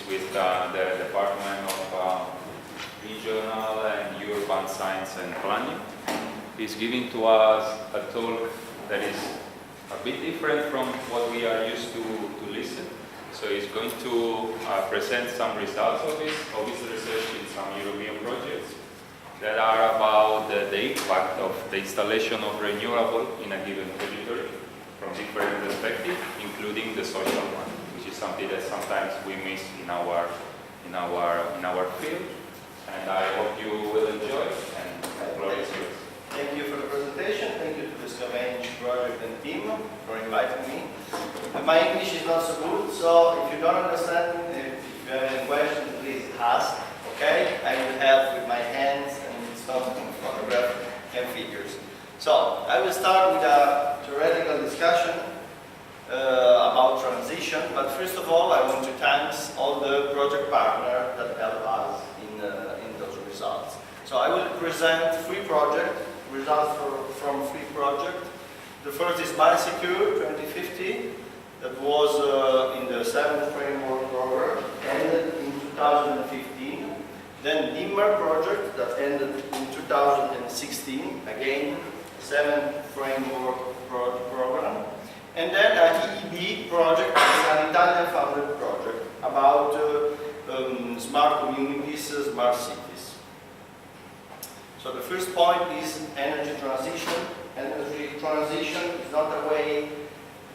with the Department of Regional and Urban Science and Planning. He's giving to us a talk that is a bit different from what we are used to listen. So he's going to present some results of his research in some European projects that are about the impact of the installation of renewable in a given territory from different perspectives, including the social one, which is something that sometimes we miss in our field. And I hope you will enjoy, and the floor is yours. Thank you for the presentation. Thank you to the Scavenge project and team for inviting me. My English is not so good, so if you don't understand, if you have any questions, please ask. Okay? I will help with my hands and some photograph and figures. So I will start with a theoretical discussion about transition, but first of all, I want to thank all the project partners that help us in those results. So I will present results from three projects. The first is Biosecure 2050, that was in the 7th framework program, ended in 2015. Then DIMMER project that ended in 2016, again 7th framework program. And then an EEB project, an Italian-funded project about smart communities, smart cities. So the first point is energy transition. Energy transition is not a way,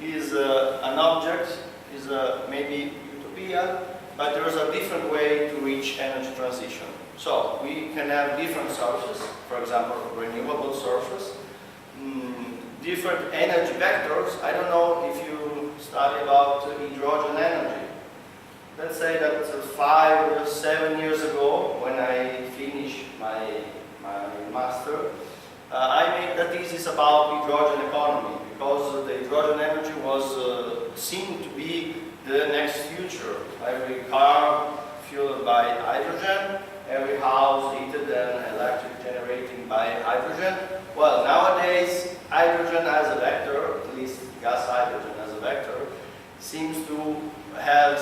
is an object, is maybe utopia, but there is a different way to reach energy transition. So we can have different sources, for example, renewable sources, different energy vectors. I don't know if you study about hydrogen energy. Let's say that 5 or 7 years ago, when I finished my master, I made a thesis about hydrogen economy, because the hydrogen energy was seen to be the next future. Every car fueled by hydrogen, every house heated and electric generating by hydrogen. Well, nowadays, hydrogen as a vector, at least gas hydrogen as a vector, seems to have,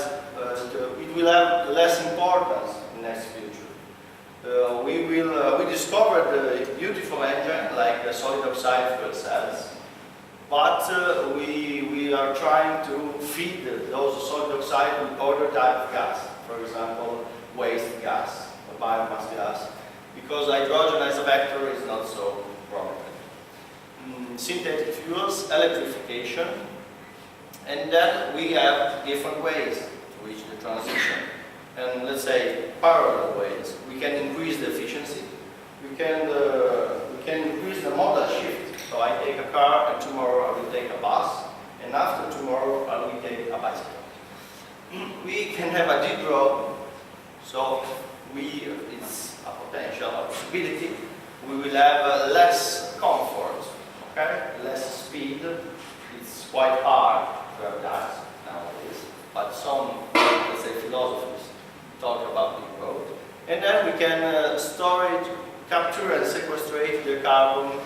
it will have less importance in the next future. We discovered a beautiful engine like the solid oxide fuel cells, but we are trying to feed those solid oxide with other type of gas, for example, waste gas or biomass gas, because hydrogen as a vector is not so prominent. Synthetic fuels, electrification, and then we have different ways to reach the transition. And let's say parallel ways. We can increase the efficiency. We can increase the modal shift. So I take a car, and tomorrow I will take a bus, and after tomorrow I will take a bicycle. We can have a deep road. So it's a potential, a possibility. We will have less comfort, okay? Less speed. It's quite hard to have that nowadays, but some, let's say, philosophers talk about the road. And then we can capture and sequestrate the carbon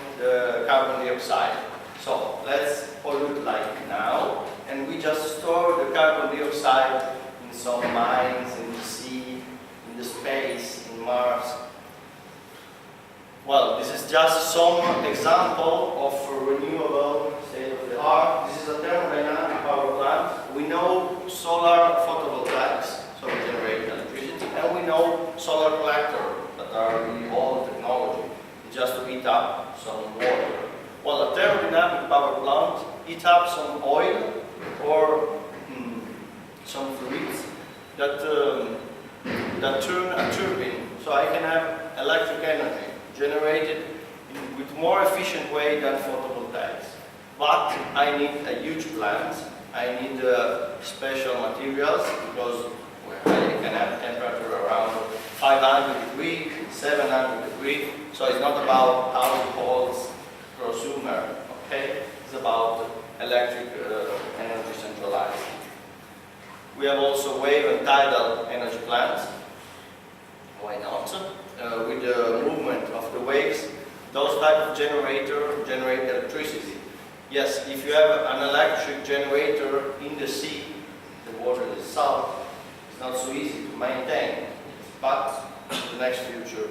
dioxide. So let's pollute like now, and we just store the carbon dioxide in some mines, in the sea, in the space, in Mars. Well, this is just some example of renewable state-of-the-art. This is a thermodynamic power plant. We know solar photovoltaics, so we generate electricity, and we know solar collector, that are really old technology, just to heat up some water. Well, a thermodynamic power plant heat up some oil or some fluids that turn a turbine, so I can have electric energy generated with more efficient way than photovoltaics. But I need a huge plant, I need special materials, because I can have temperature around 500 degrees, 700 degrees, so it's not about households prosumer, okay? It's about electric energy centralized. We have also wave and tidal energy plants. Why not? With the movement of the waves, those type of generator generate electricity. Yes, if you have an electric generator in the sea, the water is salt, It's not so easy to maintain, but in the next future,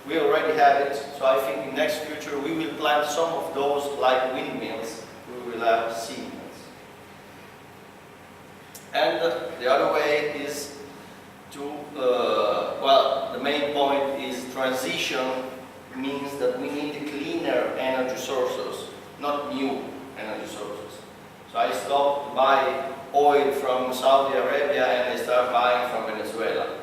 we already have it. So I think in next future we will plant some of those like windmills. We will have sea mills. And the other way is to, well, the main point is transition means that we need cleaner energy sources, not new energy sources. So I stopped to buy oil from Saudi Arabia and I start buying from Venezuela.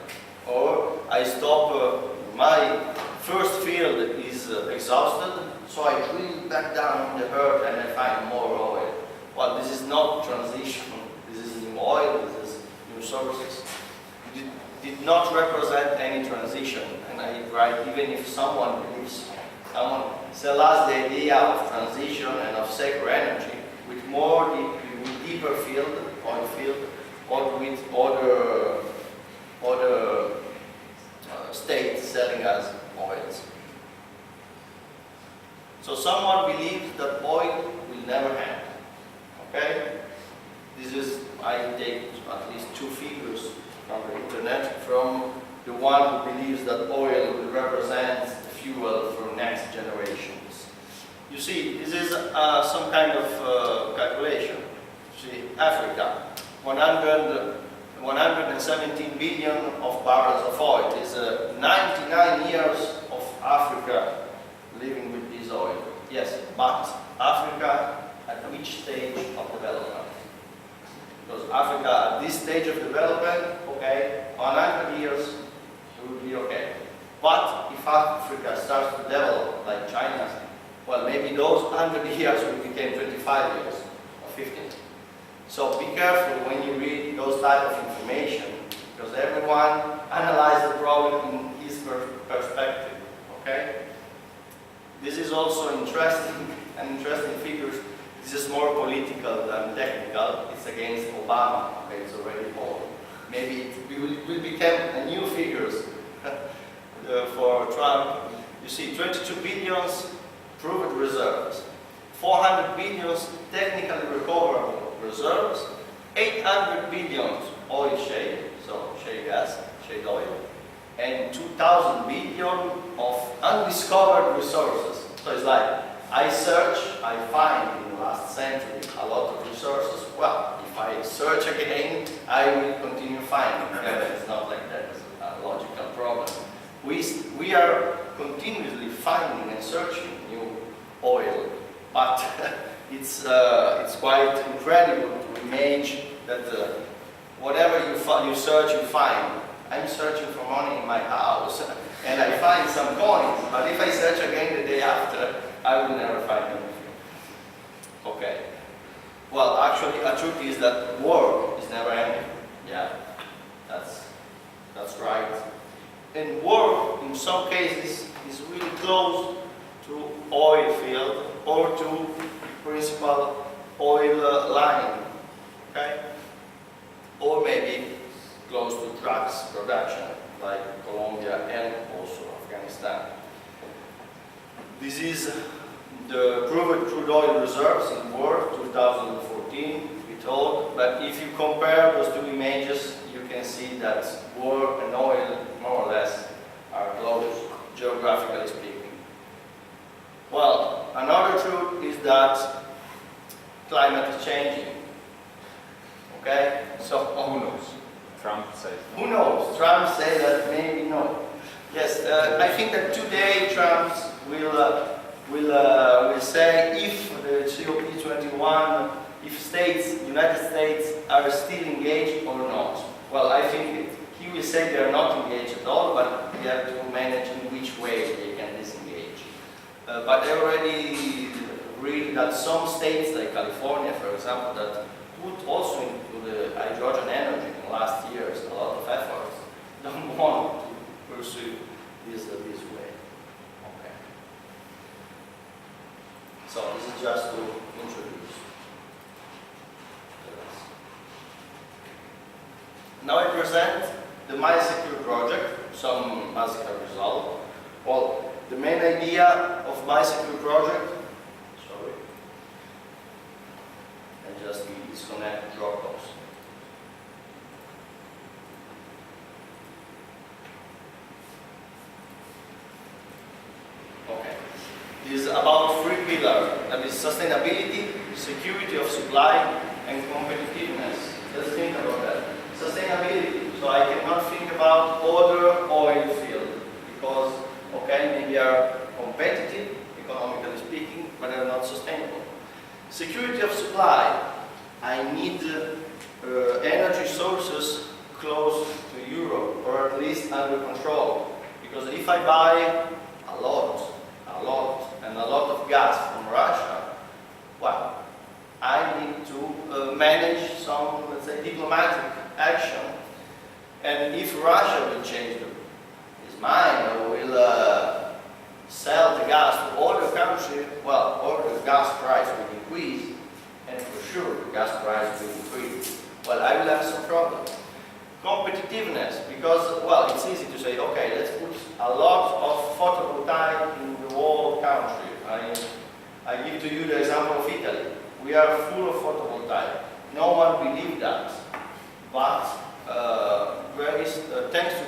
Or I stop, my first field is exhausted, so I drill back down in the earth and I find more oil. Well, this is not transition. This is new oil, this is new sources. It did not represent any transition. And I write, even if someone sell us the idea of transition and of sacred energy with more deeper field, oil field, or with other states selling us oils. So someone believes that oil will never end. Okay? This is, I take at least 2 figures from the internet, from the one who believes that oil will represent fuel for next generations. You see, this is some kind of calculation. You see, Africa, 117 billion of barrels of oil. It is 99 years of Africa living with this oil. Yes, but Africa at which stage of development? Because Africa at this stage of development, okay, 100 years it will be okay. But if Africa starts to develop like China, well, maybe those 100 years will become 25 years or 50. So be careful when you read those type of information, because everyone analyzes the problem in his perspective, okay? This is also interesting, an interesting figure. This is more political than technical. It's against Obama, okay, it's already old. Maybe it will become a new figures for Trump. You see, 22 billions proved reserves, 400 billions technically recoverable reserves, 800 billions oil shale, so shale gas, shale oil, and 2,000 billion of undiscovered resources. So it's like, I search, I find in the last century a lot of resources. Well, if I search again, I will continue finding. It's not like that, it's a logical problem. We are continuously finding and searching new oil, but it's quite incredible to imagine that whatever you search, you find. I'm searching for money in my house, and I find some coins, but if I search again the day after, I will never find anything. Okay. Well, actually, a truth is that war is never ending. Yeah, that's right. And war, in some cases, is really close to oil field or to principal oil line. Okay. Or maybe close to drugs production, like Colombia and also Afghanistan. This is the proven crude oil reserves in war 2014, we told, but if you compare those two images, you can see that war and oil, more or less, are close, geographically speaking. Well, another truth is that climate is changing. Okay? So, who knows? Trump says no. Who knows? Trump says that maybe no. Yes, I think that today Trump will say if the COP21, if states, United States are still engaged or not. Well, I think he will say they are not engaged at all, but we have to manage in which way they can disengage. But they already agreed that some states, like California, for example, that put also into the hydrogen energy in the last years a lot of efforts, don't want to pursue this way. Okay. So this is just to introduce. Now I present the MySecure project, some magical result. Well, the main idea of MySecure project, sorry, and just disconnect Dropbox. is about three pillars. That is sustainability, security of supply, and competitiveness. Let's think about that. Sustainability. So I cannot think about other oil field because, okay, maybe are competitive, economically speaking, but are not sustainable. Security of supply. I need energy sources close to Europe, or at least under control. Because if I buy a lot of gas from Russia, well, I need to manage some, let's say, diplomatic action. And if Russia will change his mind or will sell the gas to other countries, well, or the gas price will increase, and for sure the gas price will increase. Well, I will have some problem. Competitiveness, because, well, it's easy to say, okay, let's put a lot of photovoltaic in the whole country. I give to you the example of Italy. We are full of photovoltaic. No one believes that. But thanks to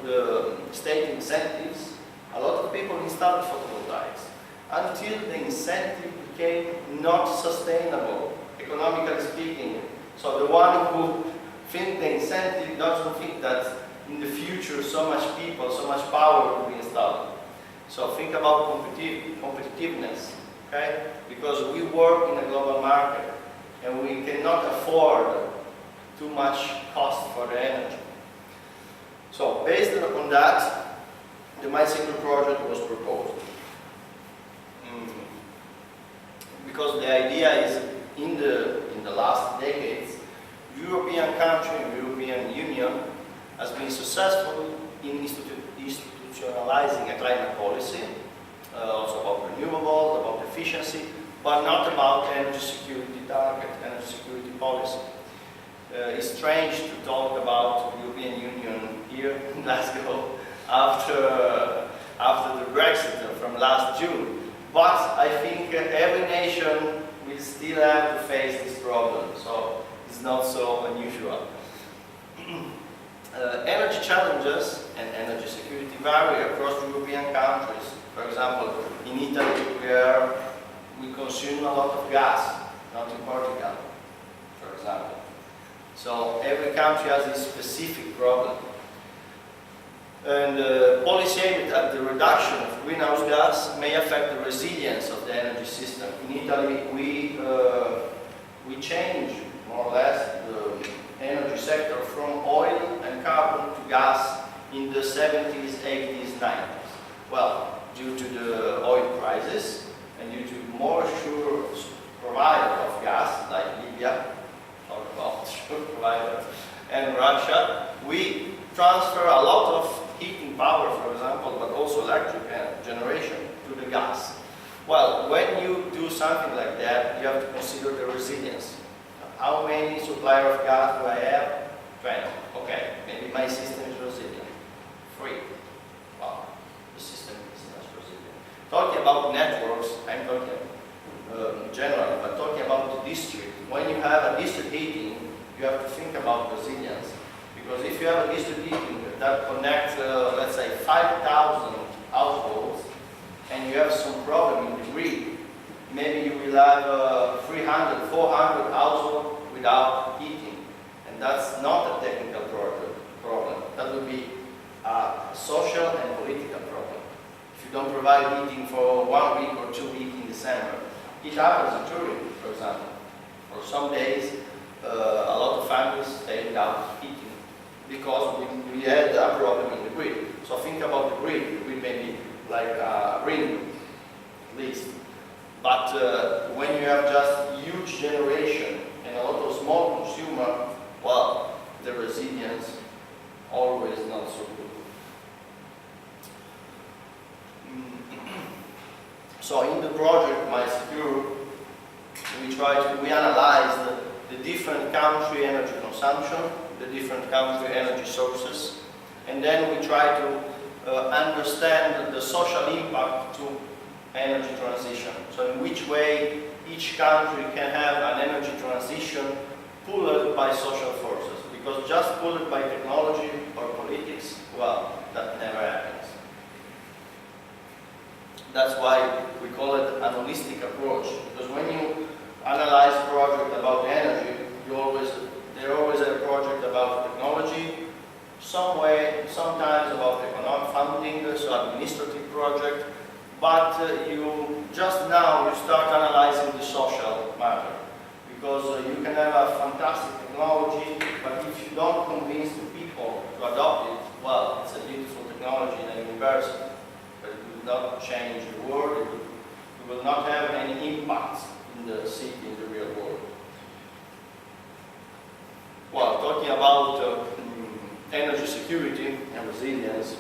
the state incentives, a lot of people installed photovoltaics until the incentive became not sustainable, economically speaking. So the one who thinks the incentive doesn't think that in the future so much people, so much power will be installed. So think about competitiveness, okay? Because we work in a global market and we cannot afford too much cost for the energy. So based upon that, the MySecure project was proposed. Because the idea is in the last decades, European country and European Union has been successful in institutionalizing a climate policy, also about renewables, about efficiency, but not about energy security target, energy security policy. It's strange to talk about the European Union here in Glasgow after the Brexit from last June. But I think every nation will still have to face this problem, so it's not so unusual. Energy challenges and energy security vary across European countries. For example, in Italy, where we consume a lot of gas, not in Portugal, for example. So every country has its specific problem. And policy aimed at the reduction of greenhouse gas may affect the resilience of the energy system. In Italy, we change more or less the energy sector from oil and carbon to gas in the 70s, 80s, 90s. Well, due to the oil crisis and due to more sure provider of gas, like Libya, talk about sure provider, and Russia, we transfer a lot of heating power, for example, but also electric generation to the gas. Well, when you do something like that, you have to consider the resilience. How many suppliers of gas do I have? 20. Okay, maybe my system is resilient. 3. Well, the system is not resilient. Talking about networks, I'm talking generally, but talking about the district. When you have a district heating, you have to think about resilience. Because if you have a district heating that connects, let's say, 5,000 households, and you have some problem in the grid, maybe you will have 300, 400 households without heating. And that's not a technical problem. That would be a social and political problem. If you don't provide heating for 1 week or 2 weeks in December, it happens in Turin, for example. For some days, a lot of families stay without heating because we had a problem in the grid. So think about the grid. The grid may be like a ring, at least. But when you have just huge generation and a lot of small consumer, well, the resilience always not so good. So in the project MySecure, we analyze the different country energy consumption, the different country energy sources, and then we try to understand the social impact to energy transition. So in which way each country can have an energy transition pulled by social forces. Because just pulled by technology or politics, well, that never happens. That's why we call it an holistic approach, because when you analyze a project about energy, there always a project about technology, sometimes about economic funding, so administrative project, but you start analyzing the social matter, because you can have a fantastic technology, but if you don't convince the people to adopt it, well, it's a beautiful technology in a university, but it will not change the world, it will not have any impact in the city, in the real world. Well, talking about energy security and resilience,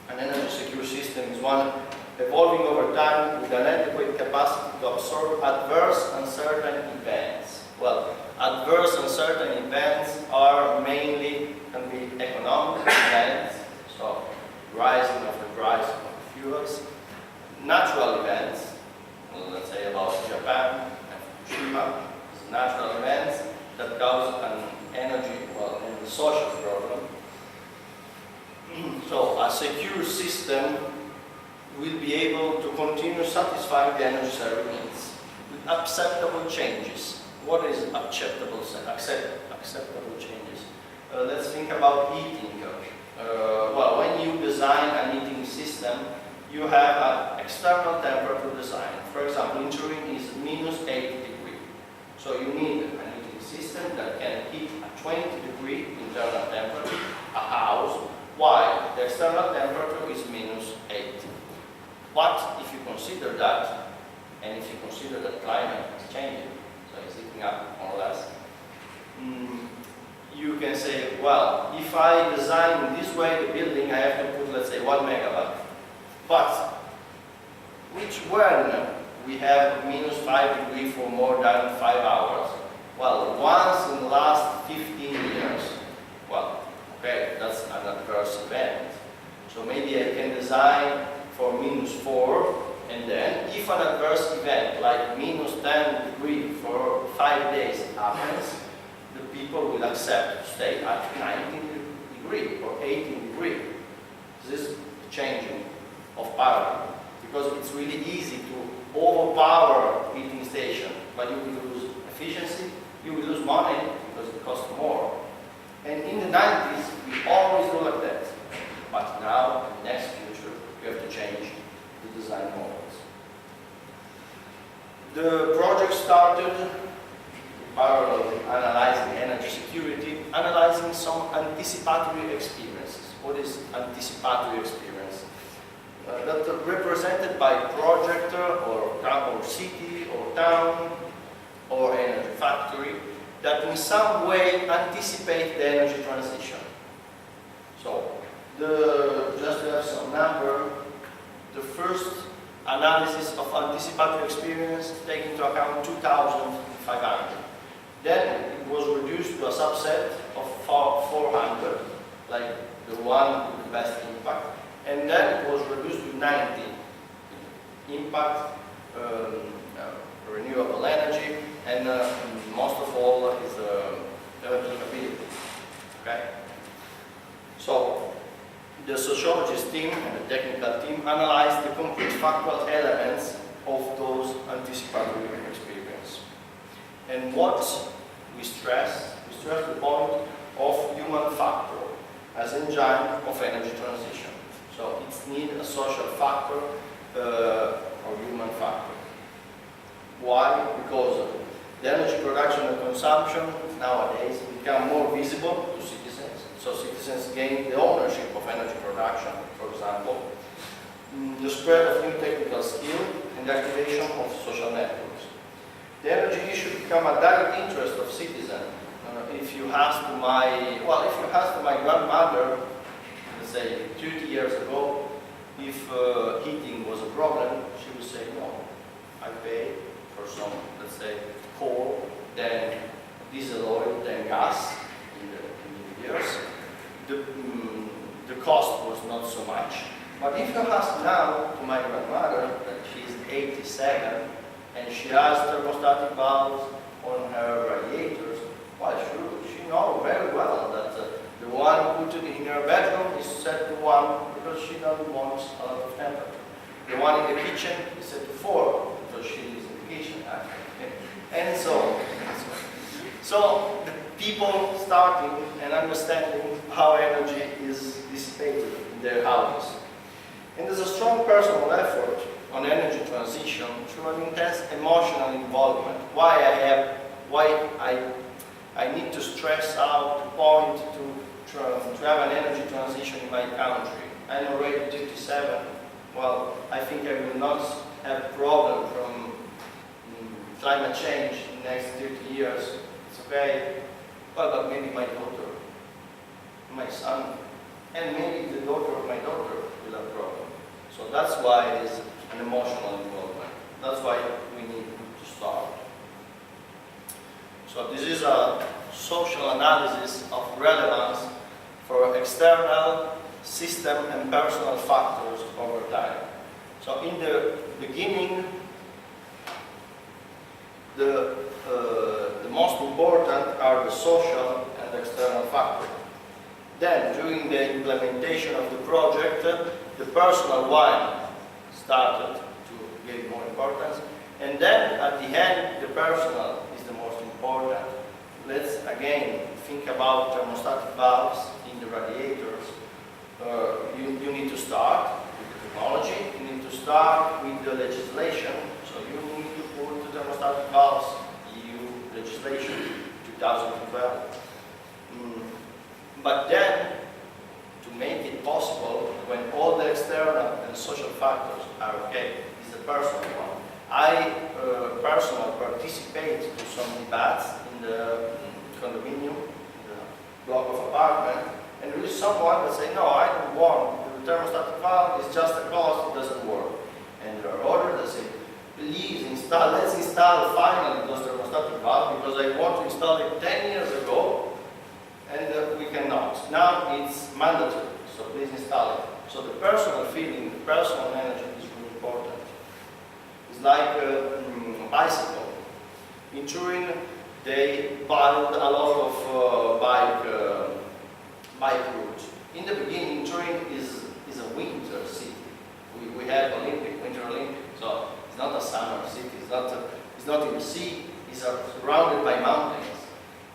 an energy secure system is one evolving over time with an adequate capacity to absorb adverse uncertain events. Well, adverse uncertain events can be economic events, so rising of the price of fuels, natural events, let's say about Japan and Fukushima, natural events that cause an energy, and social problem. So a secure system will be able to continue satisfying the energy service needs with acceptable changes. What is acceptable changes? Let's think about heating. When you design a heating system, you have an external temperature design. For example, in Turin is -80 degrees. So you need a heating system that can heat a 20-degree internal temperature, a house, while the external temperature is -8. But if you consider that, and if you consider that climate is changing, so it's heating up more or less, you can say, well, if I design in this way the building, I have to put, let's say, 1 megawatt. But when we have -5 degrees for more than 5 hours? Well, once in the last 15 years. Well, okay, that's an adverse event. So maybe I can design for -4, and then if an adverse event like -10 degrees for 5 days happens, the people will accept to stay at 19 degrees or 18 degrees. This is the changing of paradigm, because it's really easy to overpower heating station, but you will lose efficiency, you will lose money because it costs more. And in the 90s, we always do like that. But now, in the next future, we have to change the design models. The project started parallel with analyzing energy security, analyzing some anticipatory experiences. What is anticipatory experience? That are represented by project or city or town or energy factory that in some way anticipate the energy transition. So, just to have some number, the first analysis of anticipatory experience take into account 2,500. Then it was reduced to a subset of 400, like the one with the best impact. And then it was reduced to 90. Impact, renewable energy, and most of all is applicability. Okay? So, the sociologist team and the technical team analyzed the concrete factual elements of those anticipatory experiences. And what we stress the point of human factor as engine of energy transition. So it's need a social factor or human factor. Why? Because the energy production and consumption nowadays become more visible to citizens. So citizens gain the ownership of energy production, for example, the spread of new technical skill and the activation of social networks. The energy issue become a direct interest of citizens. If you ask to my grandmother, let's say 30 years ago, if heating was a problem, she would say, no, I pay for some, let's say, coal, then diesel oil, then gas in the years. The cost was not so much. But if you ask now to my grandmother, that she's 87, and she has thermostatic valves on her radiators, well, she knows very well that the one put in her bedroom is set to 1 because she doesn't want a lot of temperature. The one in the kitchen is set to 4 because she lives in the kitchen. And so on. So the people starting and understanding how energy is dissipated in their houses. And there's a strong personal effort on energy transition through an intense emotional involvement. Why I need to stress out, to point to have an energy transition in my country. I'm already 57. Well, I think I will not have a problem from climate change in the next 30 years. It's okay. Well, but maybe my daughter, my son, and maybe the daughter of my daughter will have a problem. So that's why it is an emotional involvement. That's why we need to start. So this is a social analysis of relevance for external, system and personal factors over time. So in the beginning, the most important are the social and external factors. Then, during the implementation of the project, the personal one started to gain more importance. And then, at the end, the personal is the most important. Let's again think about thermostatic valves in the radiators. You need to start with the technology, you need to start with the legislation. So you need to put the thermostatic valves, EU legislation, 2012. But then, to make it possible, when all the external and social factors are okay, is the personal one. I personally participate to some debates in the condominium, in the block of apartment, and there is someone that say, no, I don't want, the thermostatic valve is just a cost, it doesn't work. And there are others that say, please install, let's install finally those thermostatic valve because I want to install it 10 years ago and we cannot. Now it's mandatory, so please install it. So the personal feeling, the personal energy is really important. It's like a bicycle. In Turin, they built a lot of bike routes. In the beginning, Turin is a winter city. We have Winter Olympic, so it's not a summer city. It's not in the sea. It's surrounded by mountains,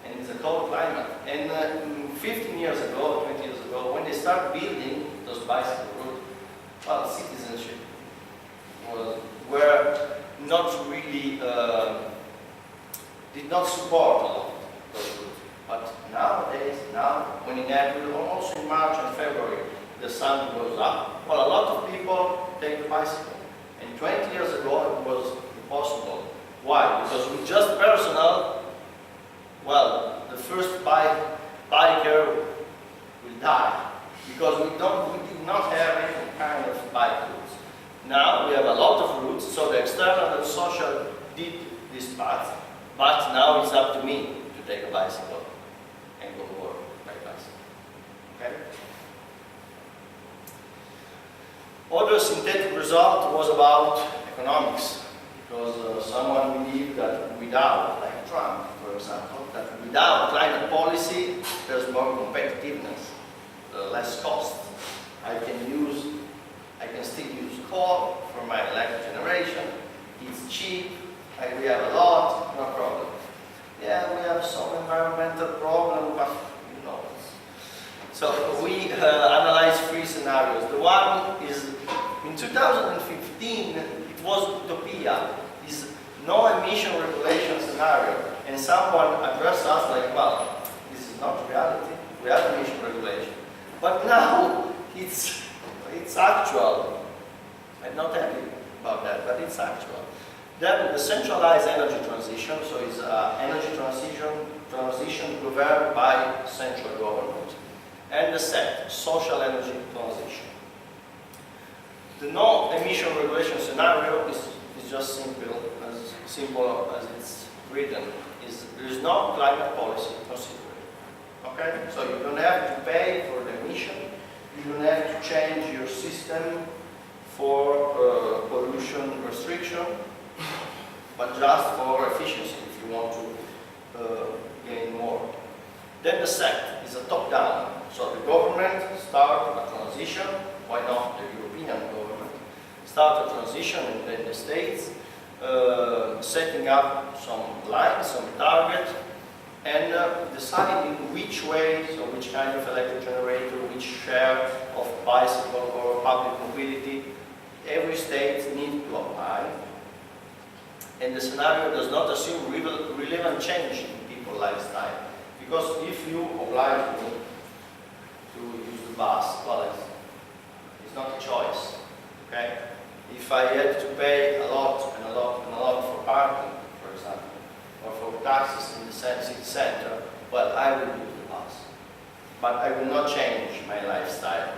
and it's a cold climate. And 15 years ago, 20 years ago, when they started building those bicycle routes, well, citizenship were not really did not support a lot those routes. But nowadays, when in April, also in March and February, the sun goes up, well, a lot of people take the bicycle. And 20 years ago, it was impossible. Why? Because with just personal, well, the first biker will die. Because we did not have any kind of bike routes. Now we have a lot of routes, so the external and social did this path, but now it's up to me to take a bicycle and go to work by bicycle. Okay? Other synthetic result was about economics, because someone believed that without, like Trump, for example, that without climate policy, there's more competitiveness, less cost. I can still use coal for my electric generation. It's cheap. We have a lot, no problem. Yeah, we have some environmental problem, but you know. So we analyze 3 scenarios. The one is in 2015. It was utopia. Is no emission regulation scenario, and someone addressed us like, well, this is not reality. We have emission regulation, but now it's actual. I'm not happy about that, but it's actual. Then the centralized energy transition, so it's energy transition governed by central government. And the SET, social energy transition. The no emission regulation scenario is just simple as it's written. There is no climate policy considered. Okay? So you don't have to pay for the emission. You don't have to change your system for pollution restriction, but just for efficiency if you want to gain more. Then the SET is a top-down. So the government starts a transition. Why not the European government? start a transition in the States, setting up some lines, some target, and deciding which way, so which kind of electric generator, which share of bicycle or public mobility, every state needs to apply. And the scenario does not assume relevant change in people's lifestyle. Because if you oblige me to use the bus, well, it's not a choice, okay? If I had to pay a lot and a lot and a lot for parking, for example, or for taxis in the city center, well, I will use the bus. But I will not change my lifestyle.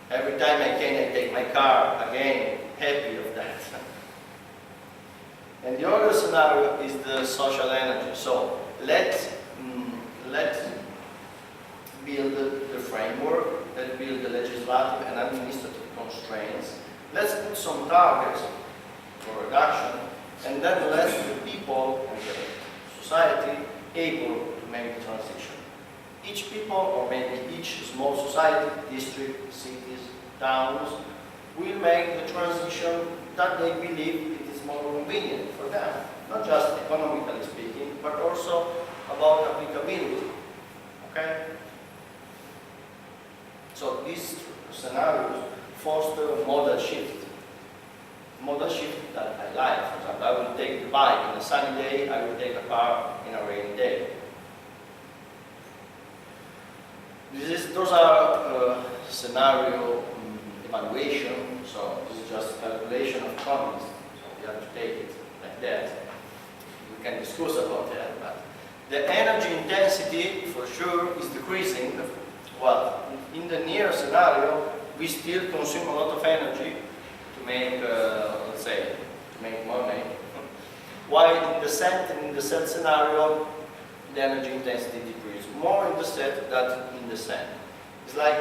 Every time I can, I take my car, again, happy of that. And the other scenario is the social energy. So let's build the framework, let's build the legislative and administrative constraints. Let's put some targets for reduction, and then let the people and the society able to make the transition. Each people, or maybe each small society, district, cities, towns, will make the transition that they believe it is more convenient for them. Not just economically speaking, but also about applicability. Okay? So these scenarios foster modal shift. Modal shift that I like. For example, I will take the bike on a sunny day, I will take a car in a rainy day. Those are scenario evaluation, so this is just calculation of economies. So we have to take it like that. We can discuss about that, but the energy intensity for sure is decreasing. Well, in the near scenario, we still consume a lot of energy to make, let's say, to make money. While in the set scenario, the energy intensity decreases more in the set than in the sand. It's like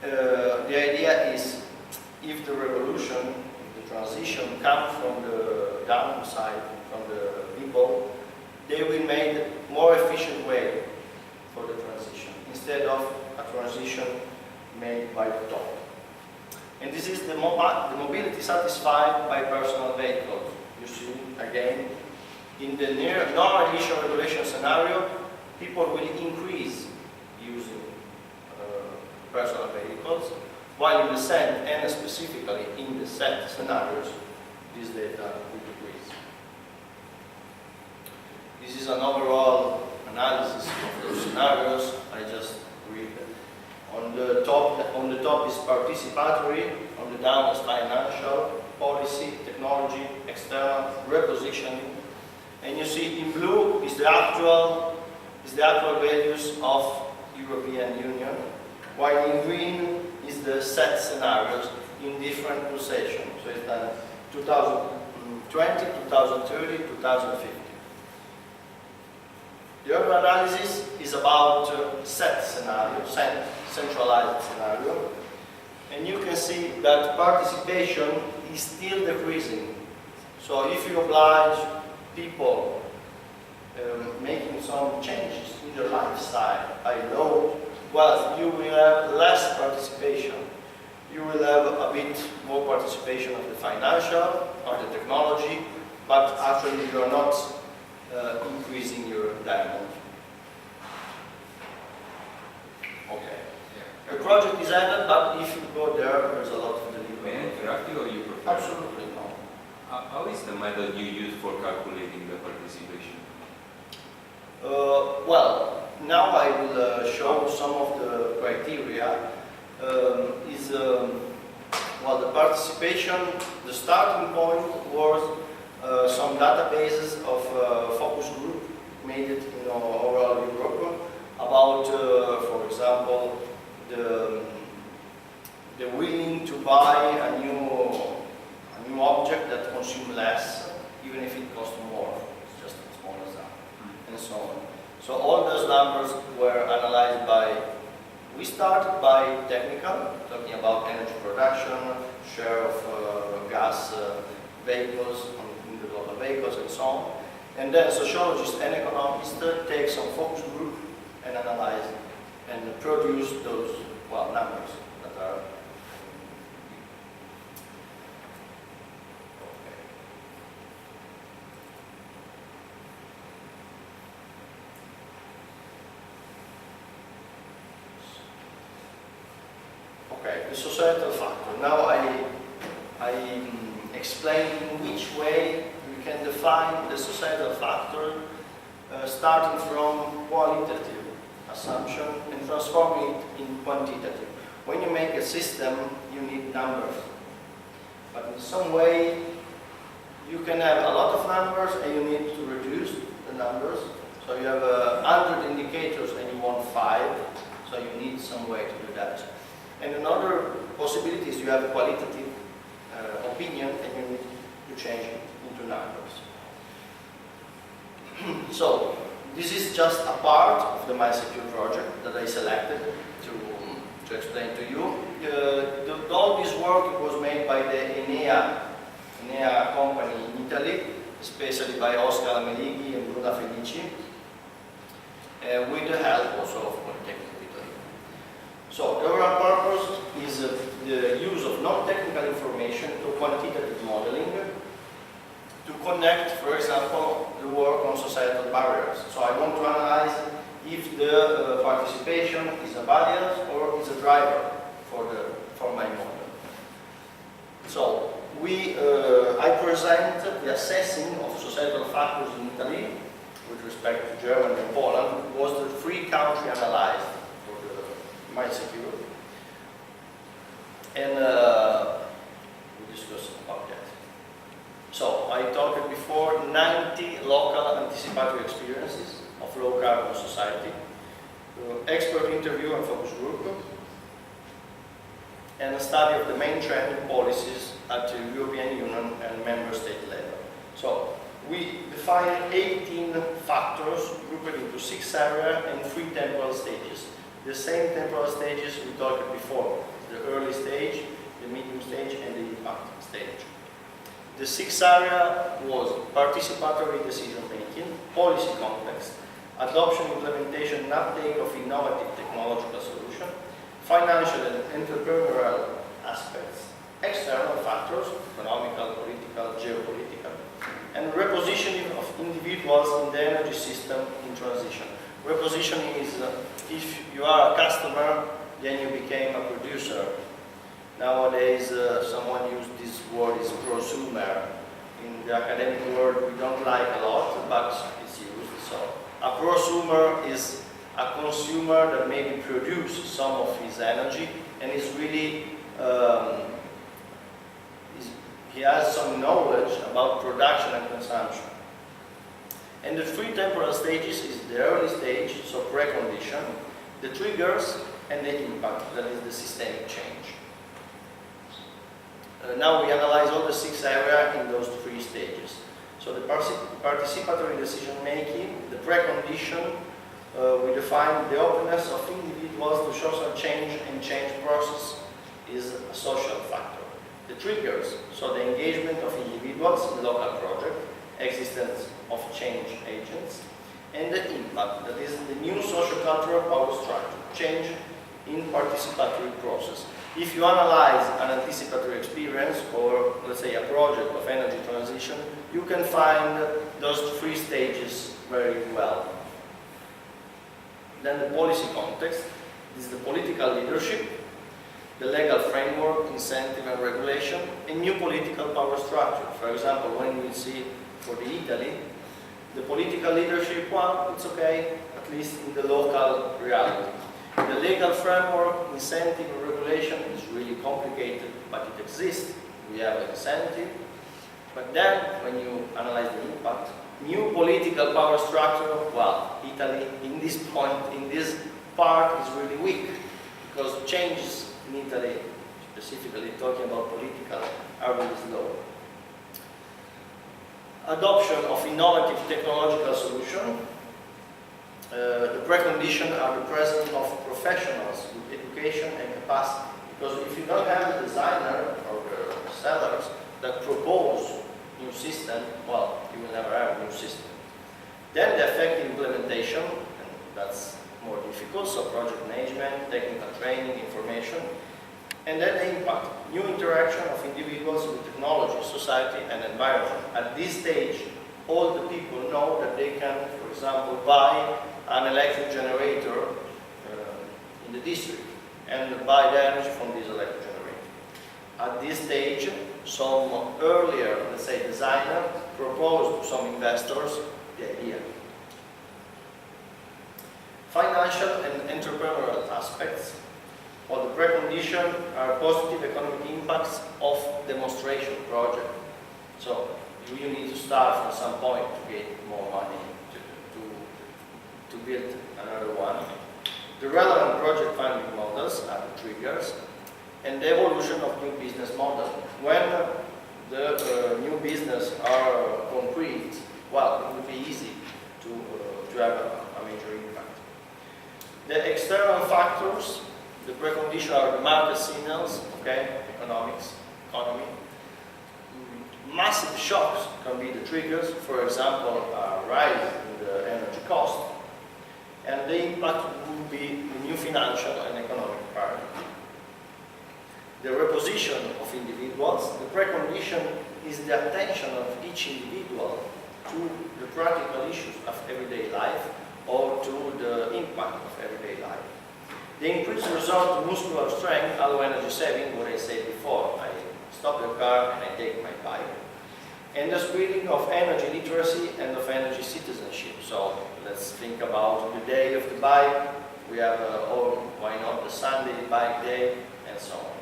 the idea is if the revolution, the transition comes from the downside, from the people, they will make a more efficient way for the transition instead of a transition made by the top. And this is the mobility satisfied by personal vehicles. You see, again, in the near non-emission regulation scenario, people will increase using personal vehicles, while in the sand, and specifically in the set scenarios, this data will decrease. This is an overall analysis of those scenarios. I just read it. On the top is participatory, on the down is financial, policy, technology, external, repositioning. And you see in blue is the actual values of European Union, while in green is the set scenarios in different positions. So it's done 2020, 2030, 2050. The other analysis is about set scenario, centralized scenario. And you can see that participation is still decreasing. So if you oblige people making some changes in their lifestyle by law, well, you will have less participation. You will have a bit more participation of the financial or the technology, but actually you are not increasing your diamond. Okay. The project is ended, but if you go there's a lot of delivery. May I interrupt you or you prefer? Absolutely no. How is the method you use for calculating the participation? Well, now I will show some of the criteria. Well, the participation, the starting point was some databases of focus group made it in overall Europe about, for example, the willing to buy a new object that consumes less, even if it costs more. It's just a small example, and so on. So all those numbers were analyzed by. We started by technical, talking about energy production, share of gas vehicles in the global vehicles, and so on. And then sociologists and economists take some focus group and analyze and produce those numbers that are. the societal factor. Now I explain in which way we can define the societal factor starting from qualitative assumption and transforming it in quantitative. When you make a system, you need numbers. But in some way, you can have a lot of numbers and you need to reduce the numbers. So you have 100 indicators and you want 5, so you need some way to do that. And another possibility is you have a qualitative opinion and you need to change it into numbers. So this is just a part of the MySecure project that I selected to explain to you. All this work was made by the Enea company in Italy, especially by Oscar Amelighi and Bruna Felici, with the help also of Politecnico Italy. So the overall purpose is the use of non-technical information to quantitative modeling to connect, for example, the work on societal barriers. So I want to analyze if the participation is a barrier or is a driver for my model. So I present the assessing of societal factors in Italy with respect to Germany and Poland was the 3 countries analyzed for the MySecure. And we discussed about that. So I talked before 90 local anticipatory experiences of low carbon society, expert interview and focus group, and a study of the main trend and policies at the European Union and member state level. So we define 18 factors grouped into 6 areas and 3 temporal stages. The same temporal stages we talked before, the early stage, the medium stage, and the impact stage. The 6th area was participatory decision making, policy context, adoption, implementation, and uptake of innovative technological solutions, financial and entrepreneurial aspects, external factors, economical, political, geopolitical, and repositioning of individuals in the energy system in transition. Repositioning is if you are a customer, then you became a producer. Nowadays, someone used this word is prosumer. In the academic world, we don't like a lot, but it's used. So, a prosumer is a consumer that maybe produces some of his energy and is really, he has some knowledge about production and consumption. And the 3 temporal stages is the early stage, so precondition, the triggers, and the impact, that is the systemic change. Now we analyze all the 6 areas in those 3 stages. So the participatory decision making, the precondition, we define the openness of individuals to social change and change process is a social factor. The triggers, so the engagement of individuals in local project, existence of change agents, and the impact, that is the new socio-cultural power structure, change in participatory process. If you analyze an anticipatory experience or, let's say, a project of energy transition, you can find those 3 stages very well. Then the policy context is the political leadership, the legal framework, incentive and regulation, and new political power structure. For example, when we see for the Italy, the political leadership, well, it's okay, at least in the local reality. The legal framework, incentive and regulation is really complicated, but it exists. We have an incentive. But then, when you analyze the impact, new political power structure, well, Italy, in this point, in this part, is really weak, because changes in Italy, specifically talking about political, are really slow. Adoption of innovative technological solutions. The precondition are the presence of professionals with education and capacity. Because if you don't have the designer or the sellers that propose new system, well, you will never have a new system. Then the effective implementation, and that's more difficult, so project management, technical training, information. And then the impact, new interaction of individuals with technology, society, and environment. At this stage, all the people know that they can, for example, buy an electric generator in the district. and buy the energy from this electric generator. At this stage, some earlier, let's say, designer proposed to some investors the idea. Financial and entrepreneurial aspects. Well, the precondition are positive economic impacts of demonstration project. So you need to start from some point to get more money to build another one. The relevant project funding models are the triggers, and the evolution of new business model. When the new business are concrete, well, it would be easy to have a major impact. The external factors, the precondition are the market signals, okay, economy. Massive shocks can be the triggers, for example, a rise in the energy cost, and the impact would be the new financial and economic paradigm. The reposition of individuals, the precondition is the attention of each individual to the practical issues of everyday life or to the impact of everyday life. The increased result of muscular strength, low energy saving, what I said before, I stop the car and I take my bike. And the spreading of energy literacy and of energy citizenship. So let's think about the day of the bike. We have, or why not, the Sunday bike day, and so on.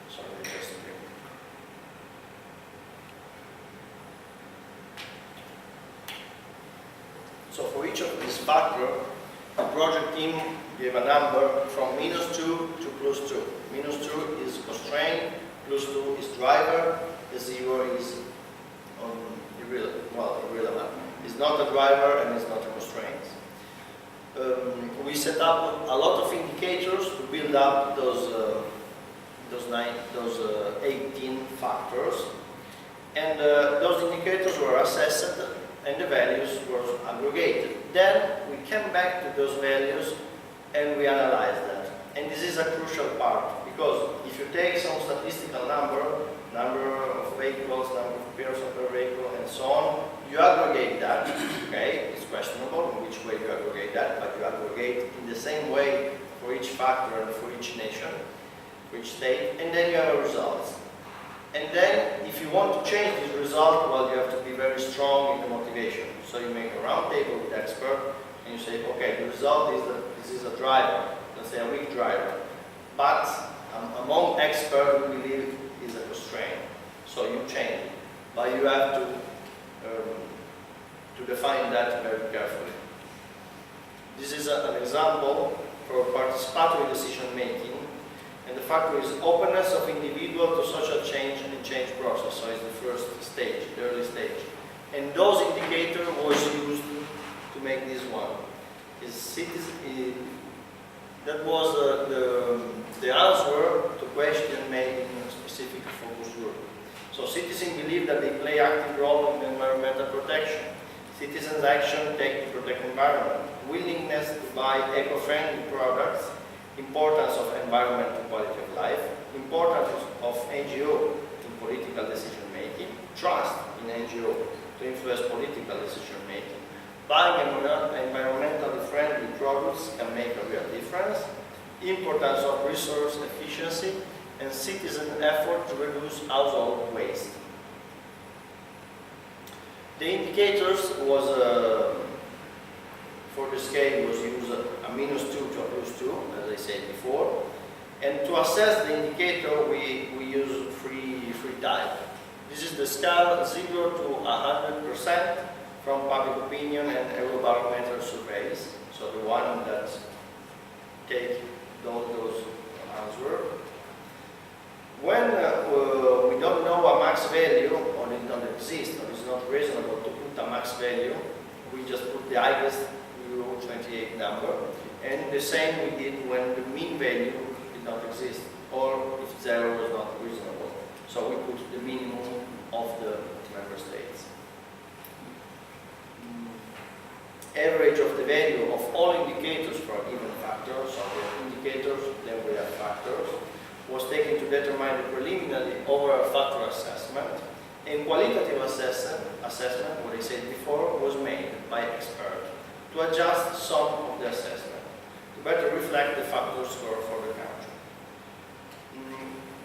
Sorry, just a bit. So for each of these factors, the project team gave a number from -2 to +2. -2 is constraint, +2 is driver, the 0 is irrelevant. It's not a driver and it's not a constraint. We set up a lot of indicators to build up those 18 factors, and those indicators were assessed and the values were aggregated. Then we came back to those values and we analyzed that. And this is a crucial part, because if you take some statistical number of vehicles, number of person per vehicle, and so on, you aggregate that, okay? It's questionable in which way you aggregate that, but you aggregate in the same way for each factor and for each nation, for each state, and then you have a result. And then, if you want to change this result, well, you have to be very strong in the motivation. So you make a round table with experts, and you say, okay, the result is that this is a driver, let's say a weak driver. But among experts, we believe is a constraint. So you change it. But you have to define that very carefully. This is an example for participatory decision making. And the factor is openness of individual to social change and change process. So it's the first stage, the early stage. And those indicators was used to make this one. That was the answer to question made in a specific focus group. So citizens believe that they play active role in environmental protection. Citizens' action take to protect the environment. Willingness to buy eco-friendly products. Importance of environment and quality of life, importance of NGO in political decision making, trust in NGO to influence political decision making. Buying environmentally friendly products can make a real difference, importance of resource efficiency, and citizen effort to reduce household waste. The indicators was for the scale was used a -2 to a +2, as I said before. And to assess the indicator, we use three types. This is the scale 0 to 100% from public opinion and Eurobarometer surveys. So the one that take those answers. When we don't know a max value, or it doesn't exist, or it's not reasonable to put a max value, we just put the highest Euro 28 number, and the same we did when the mean value did not exist, or if 0 was not reasonable. So we put the minimum of the member states. Average of the value of all indicators for given factors, so we have indicators, then we have factors, was taken to determine the preliminary overall factor assessment, and qualitative assessment, what I said before, was made by experts to adjust some of the assessment. to better reflect the factors for the country.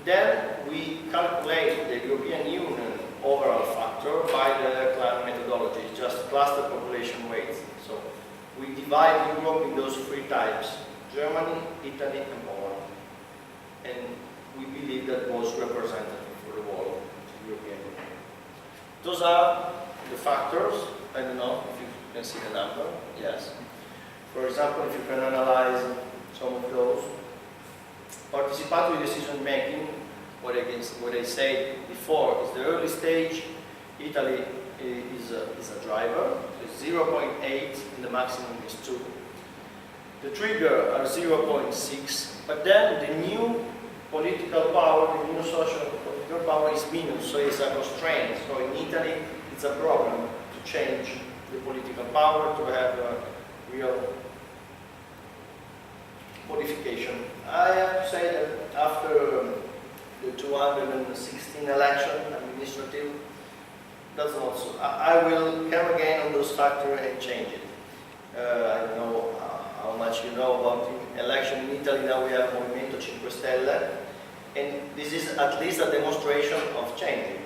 Then we calculate the European Union overall factor by the CLAN methodology, just cluster population weights. So we divide Europe in those three types: Germany, Italy, and Poland. And we believe that was representative for the whole of the European Union. Those are the factors. I don't know if you can see the number. Yes. For example, if you can analyze some of those. Participatory decision making, what I said before, is the early stage. Italy is a driver. It's 0.8 and the maximum is 2. The trigger are 0.6, but then the new political power, the new social political power is minus, so it's a constraint. So in Italy, it's a problem to change the political power, to have a real modification. I have to say that after the 216 election, administrative, that's not so. I will come again on those factors and change it. I don't know how much you know about the election in Italy. Now we have Movimento 5 Stelle, and this is at least a demonstration of changing.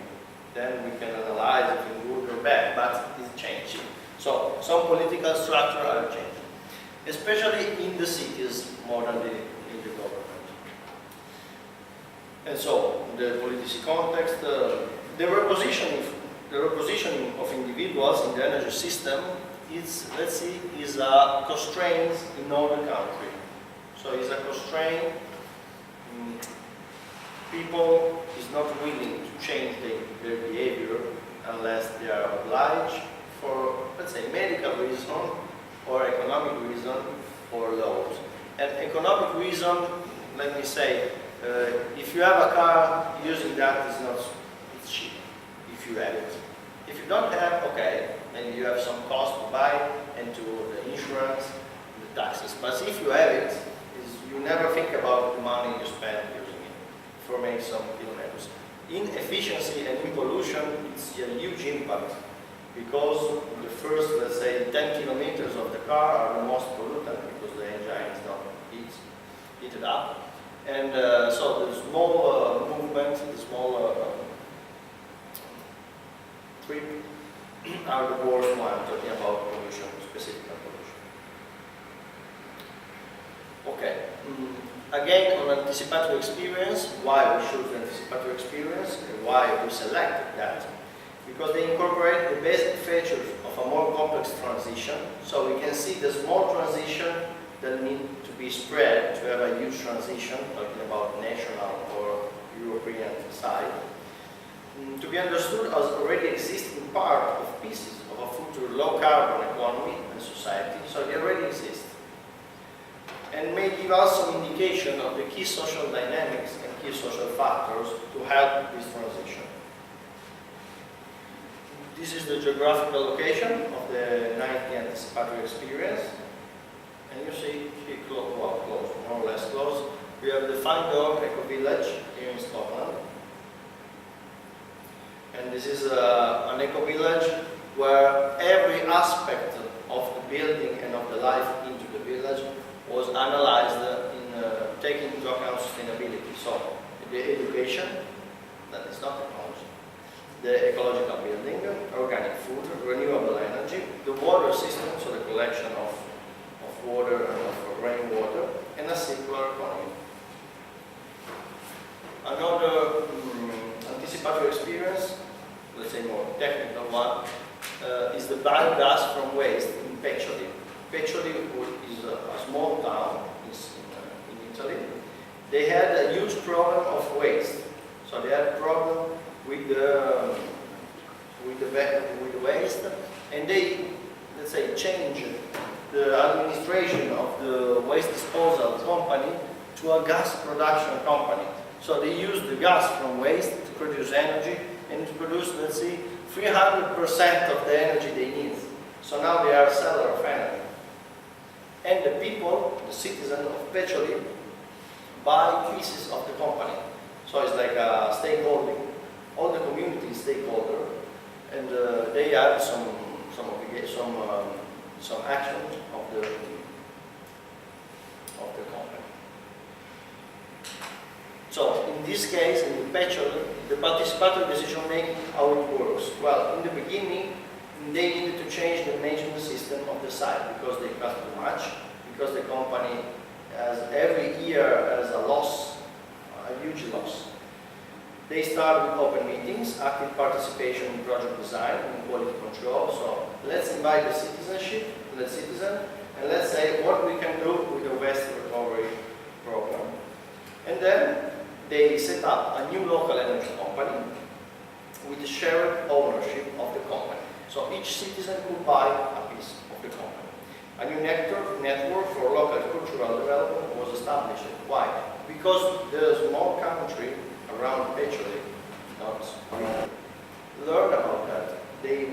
Then we can analyze if it's good or bad, but it's changing. So some political structure are changing, especially in the cities more than in the government. And so the political context, the repositioning of individuals in the energy system is, let's see, is a constraint in all the country. So it's a constraint. People is not willing to change their behavior unless they are obliged for, let's say, medical reason or economic reason or laws. And economic reason, let me say, if you have a car, using that is not, it's cheap if you have it. If you don't have, okay, then you have some cost to buy and to the insurance, the taxes. But if you have it, you never think about the money you spend using it for making some kilometers. In efficiency and in pollution, it's a huge impact because the first, let's say, 10 kilometers of the car are the most pollutant because the engine is not heated up. And so the small movement, the small trip are the worst one, talking about pollution, specific pollution. Okay. Again, on anticipatory experience, why we choose anticipatory experience and why we selected that? Because they incorporate the basic features of a more complex transition. So we can see the small transition that need to be spread to have a huge transition, talking about national or European side, to be understood as already existing part of pieces of a future low carbon economy and society. So they already exist. And may give us some indication of the key social dynamics and key social factors to help this transition. This is the geographical location of the 90 anticipatory experience. And you see, close, more or less close. We have the Fine Dog Eco Village here in Scotland. And this is an eco village where every aspect of the building and of the life into the village was analyzed in taking into account sustainability. So the education, that is not technology, the ecological building, organic food, renewable energy, the water system, so the collection of water and of rainwater, and a circular economy. Another anticipatory experience, let's say more technical one, is the biogas from waste in Peccioli. Peccioli is a small town in Italy. They had a huge problem of waste. So they had a problem with the waste, and they, let's say, changed the administration of the waste disposal company to a gas production company. So they used the gas from waste to produce energy and to produce, let's see, 300% of the energy they need. So now they are a seller of energy. And the people, the citizens of Peccioli, buy pieces of the company. So it's like a stakeholding. All the community is stakeholder, and they have some action of of the company. So, in this case, in the picture, the participatory decision making, how it works. Well, in the beginning, they needed to change the management system of the site because they cost too much, because the company has every year has a loss, a huge loss. They start with open meetings, active participation in project design and quality control. So let's invite the citizen, and let's say what we can do with the waste recovery program. And then they set up a new local energy company with the shared ownership of the company. So each citizen could buy a piece of the company. A new network for local cultural development was established. Why? Because the small country around Italy not learn about that. They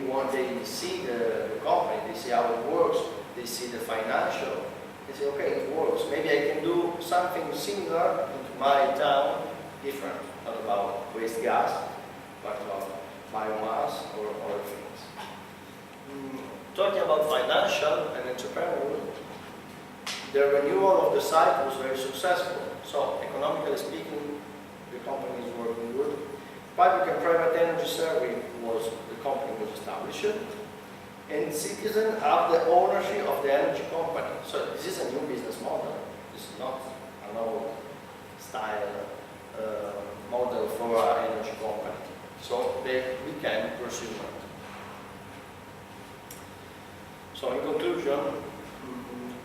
see the company, they see how it works, they see the financial. They say, okay, it works. Maybe I can do something similar into my town, different, not about waste gas, but about biomass or other things. Talking about financial and entrepreneurial, the renewal of the site was very successful. So, economically speaking, the company is working good. Public and private energy survey the company was established, and citizens have the ownership of the energy company. So this is a new business model. This is not an old style model for an energy company. So they became prosumer. So in conclusion,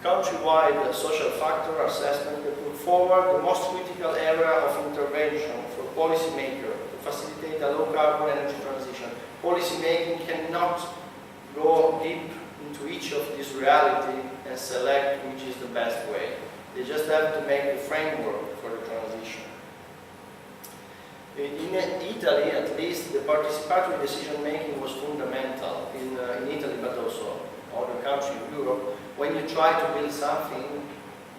countrywide social factor assessment put forward the most critical area of intervention for policymakers to facilitate a low-carbon energy transition. Policymaking cannot go deep into each of these reality and select which is the best way. They just have to make the framework for the transition. In Italy, at least, the participatory decision-making was fundamental in Italy, but also other countries in Europe. When you try to build something,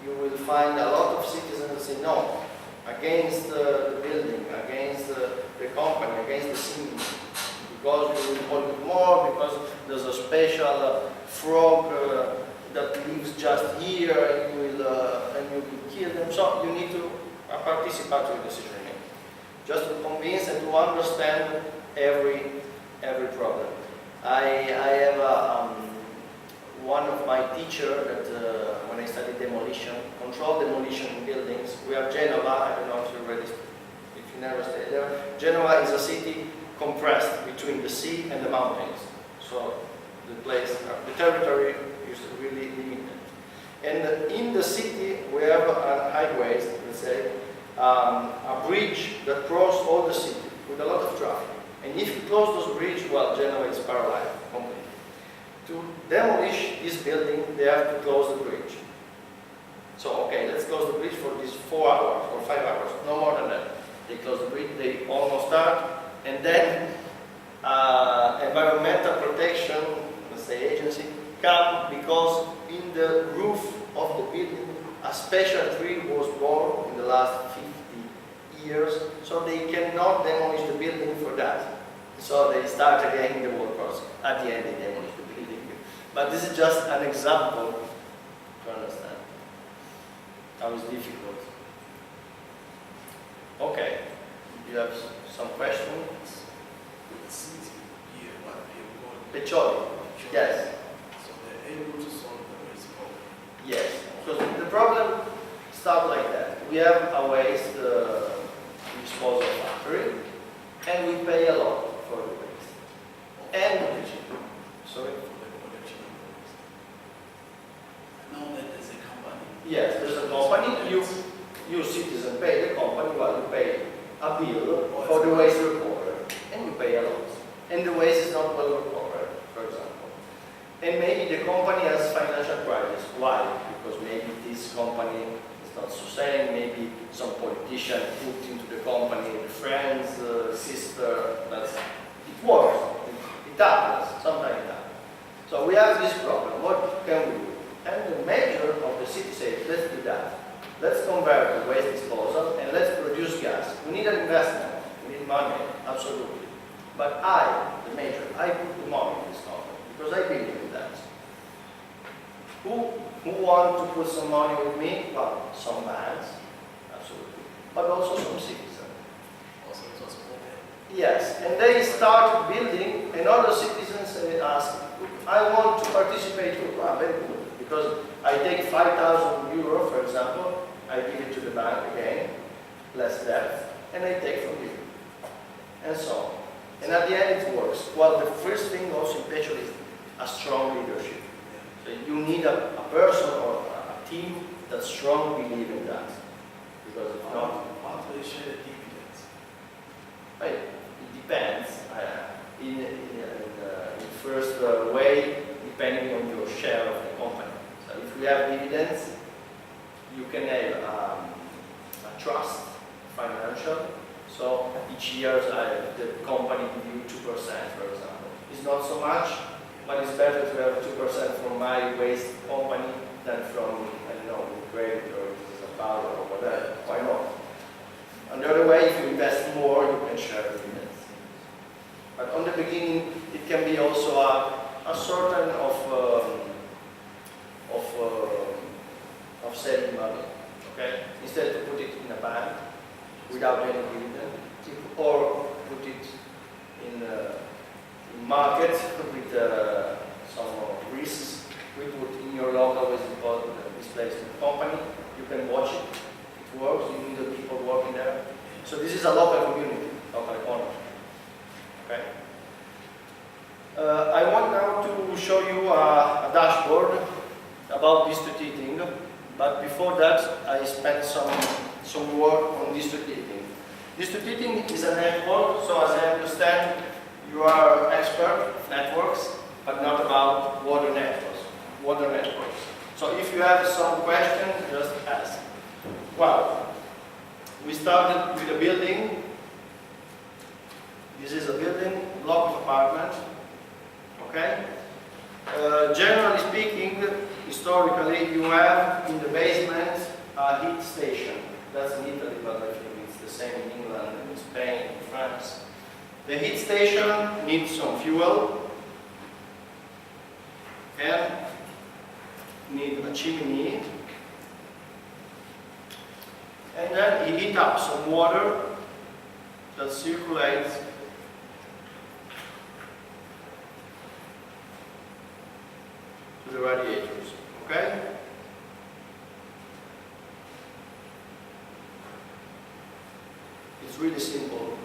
you will find a lot of citizens say no, against the building, against the company, against the city, because we will pollute more, because there's a special frog that lives just here, and you will kill them. So you need to participatory decision making, just to convince and to understand every problem. I have one of my teachers that when I studied demolition, controlled demolition in buildings. We have Genova. I don't know if you never stayed there. Genova is a city compressed between the sea and the mountains. So the territory is really limited. And in the city, we have a highways, let's say, a bridge that crosses all the city with a lot of traffic. And if you close those bridges, well, Genova is paralyzed completely. To demolish this building, they have to close the bridge. So, okay, let's close the bridge for these 4 hours or 5 hours, no more than that. They close the bridge, they almost start, and then environmental protection, let's say agency, come because in the roof of the building, a special tree was born in the last 50 years, so they cannot demolish the building for that. So they start again the whole process. At the end, they demolish the building. But this is just an example to understand how it's difficult. Okay, you have some questions? Peccioli. Yes. So they're able to solve the waste problem. Yes. Because the problem starts like that. We have a waste disposal factory, and we pay a lot for the waste. And sorry. Now that there's a company. Yes, there's a company. You citizen pay the company while you pay a bill for the waste recovery, and you pay a lot. And the waste is not well recovered, for example. And maybe the company has financial crisis. Why? Because maybe this company is not sustaining. Maybe some politician put into the company the friends, sister. It works. It happens. Sometimes it happens. So we have this problem. What can we do? And the mayor of the city says, let's do that. Let's convert the waste disposal and let's produce gas. We need an investment. We need money, absolutely. But I, the mayor, I put the money in this company because I believe in that. Who Who want to put some money with me? Well, some banks, absolutely, but also some citizens. Also, it was open. Yes, and they started building, and other citizens asked, I want to participate too. Ah, very good, because I take 5,000 euro, for example, I give it to the bank again, less debt, and I take from you, and so on. And at the end it works. Well, the first thing also in Peccioli is a strong leadership. So you need a person or a team that strongly believe in that. Because if not, How do they share the dividends? well, it depends. In the first way, depending on your share of the company. So if we have dividends, you can have a trust, financial. So each year the company give you 2%, for example. It's not so much, but it's better to have 2% from my waste company than from, I don't know, credit or Sao or whatever. Why not? On the other way, if you invest more, you can share dividends. But on the beginning, it can be also a sort of saving money. Okay, instead to put it in a bank without any dividend, or put it in market with some risks. We put in your local waste displacement company. You can watch it. It works. You need the people working there. So this is a local community, local economy. Okay. I want now to show you a dashboard about district heating, but before that I spent some work on district heating. District heating is a network, so as I understand, you are expert of networks, but not about water networks. So if you have some questions, just ask. Well, we started with a building. This is a building, block of apartments. Okay? Generally speaking, historically, you have in the basement a heat station. That's in Italy, but I think it's the same in England, in Spain, in France. The heat station needs some fuel and need a chimney. And then you heat up some water that circulates to the radiators. Okay? It's really simple,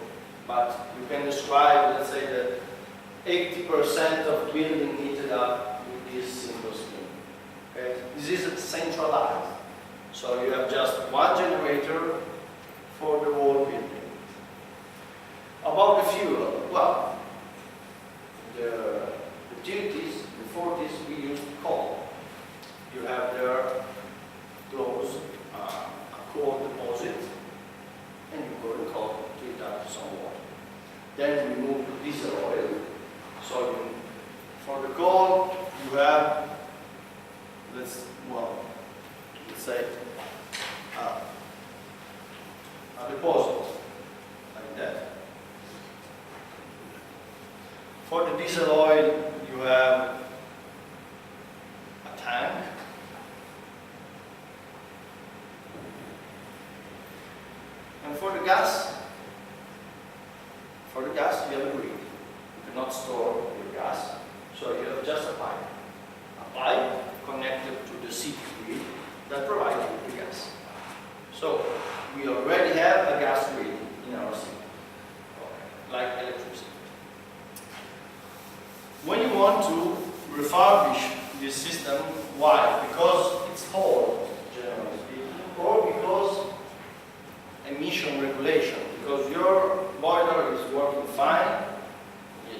but you can describe, let's say, that 80% of building heated up with this simple scheme. Okay? This is centralized. So you have just one generator for the whole building. About the fuel, well, the utilities, the 40s, we used coal. You have there close a coal deposit, and you go to coal to heat up some water. Then we move to diesel oil. So for the coal, you have, let's say, a deposit like that. For the diesel oil, you have a tank. And for the gas, you have a grid. You cannot store your gas, so you have just a pipe. A pipe connected to the city grid that provides you the gas. So we already have a gas grid in our city, like electricity. When you want to refurbish this system, why? Because it's old, generally speaking, or because emission regulation, because your boiler is working fine,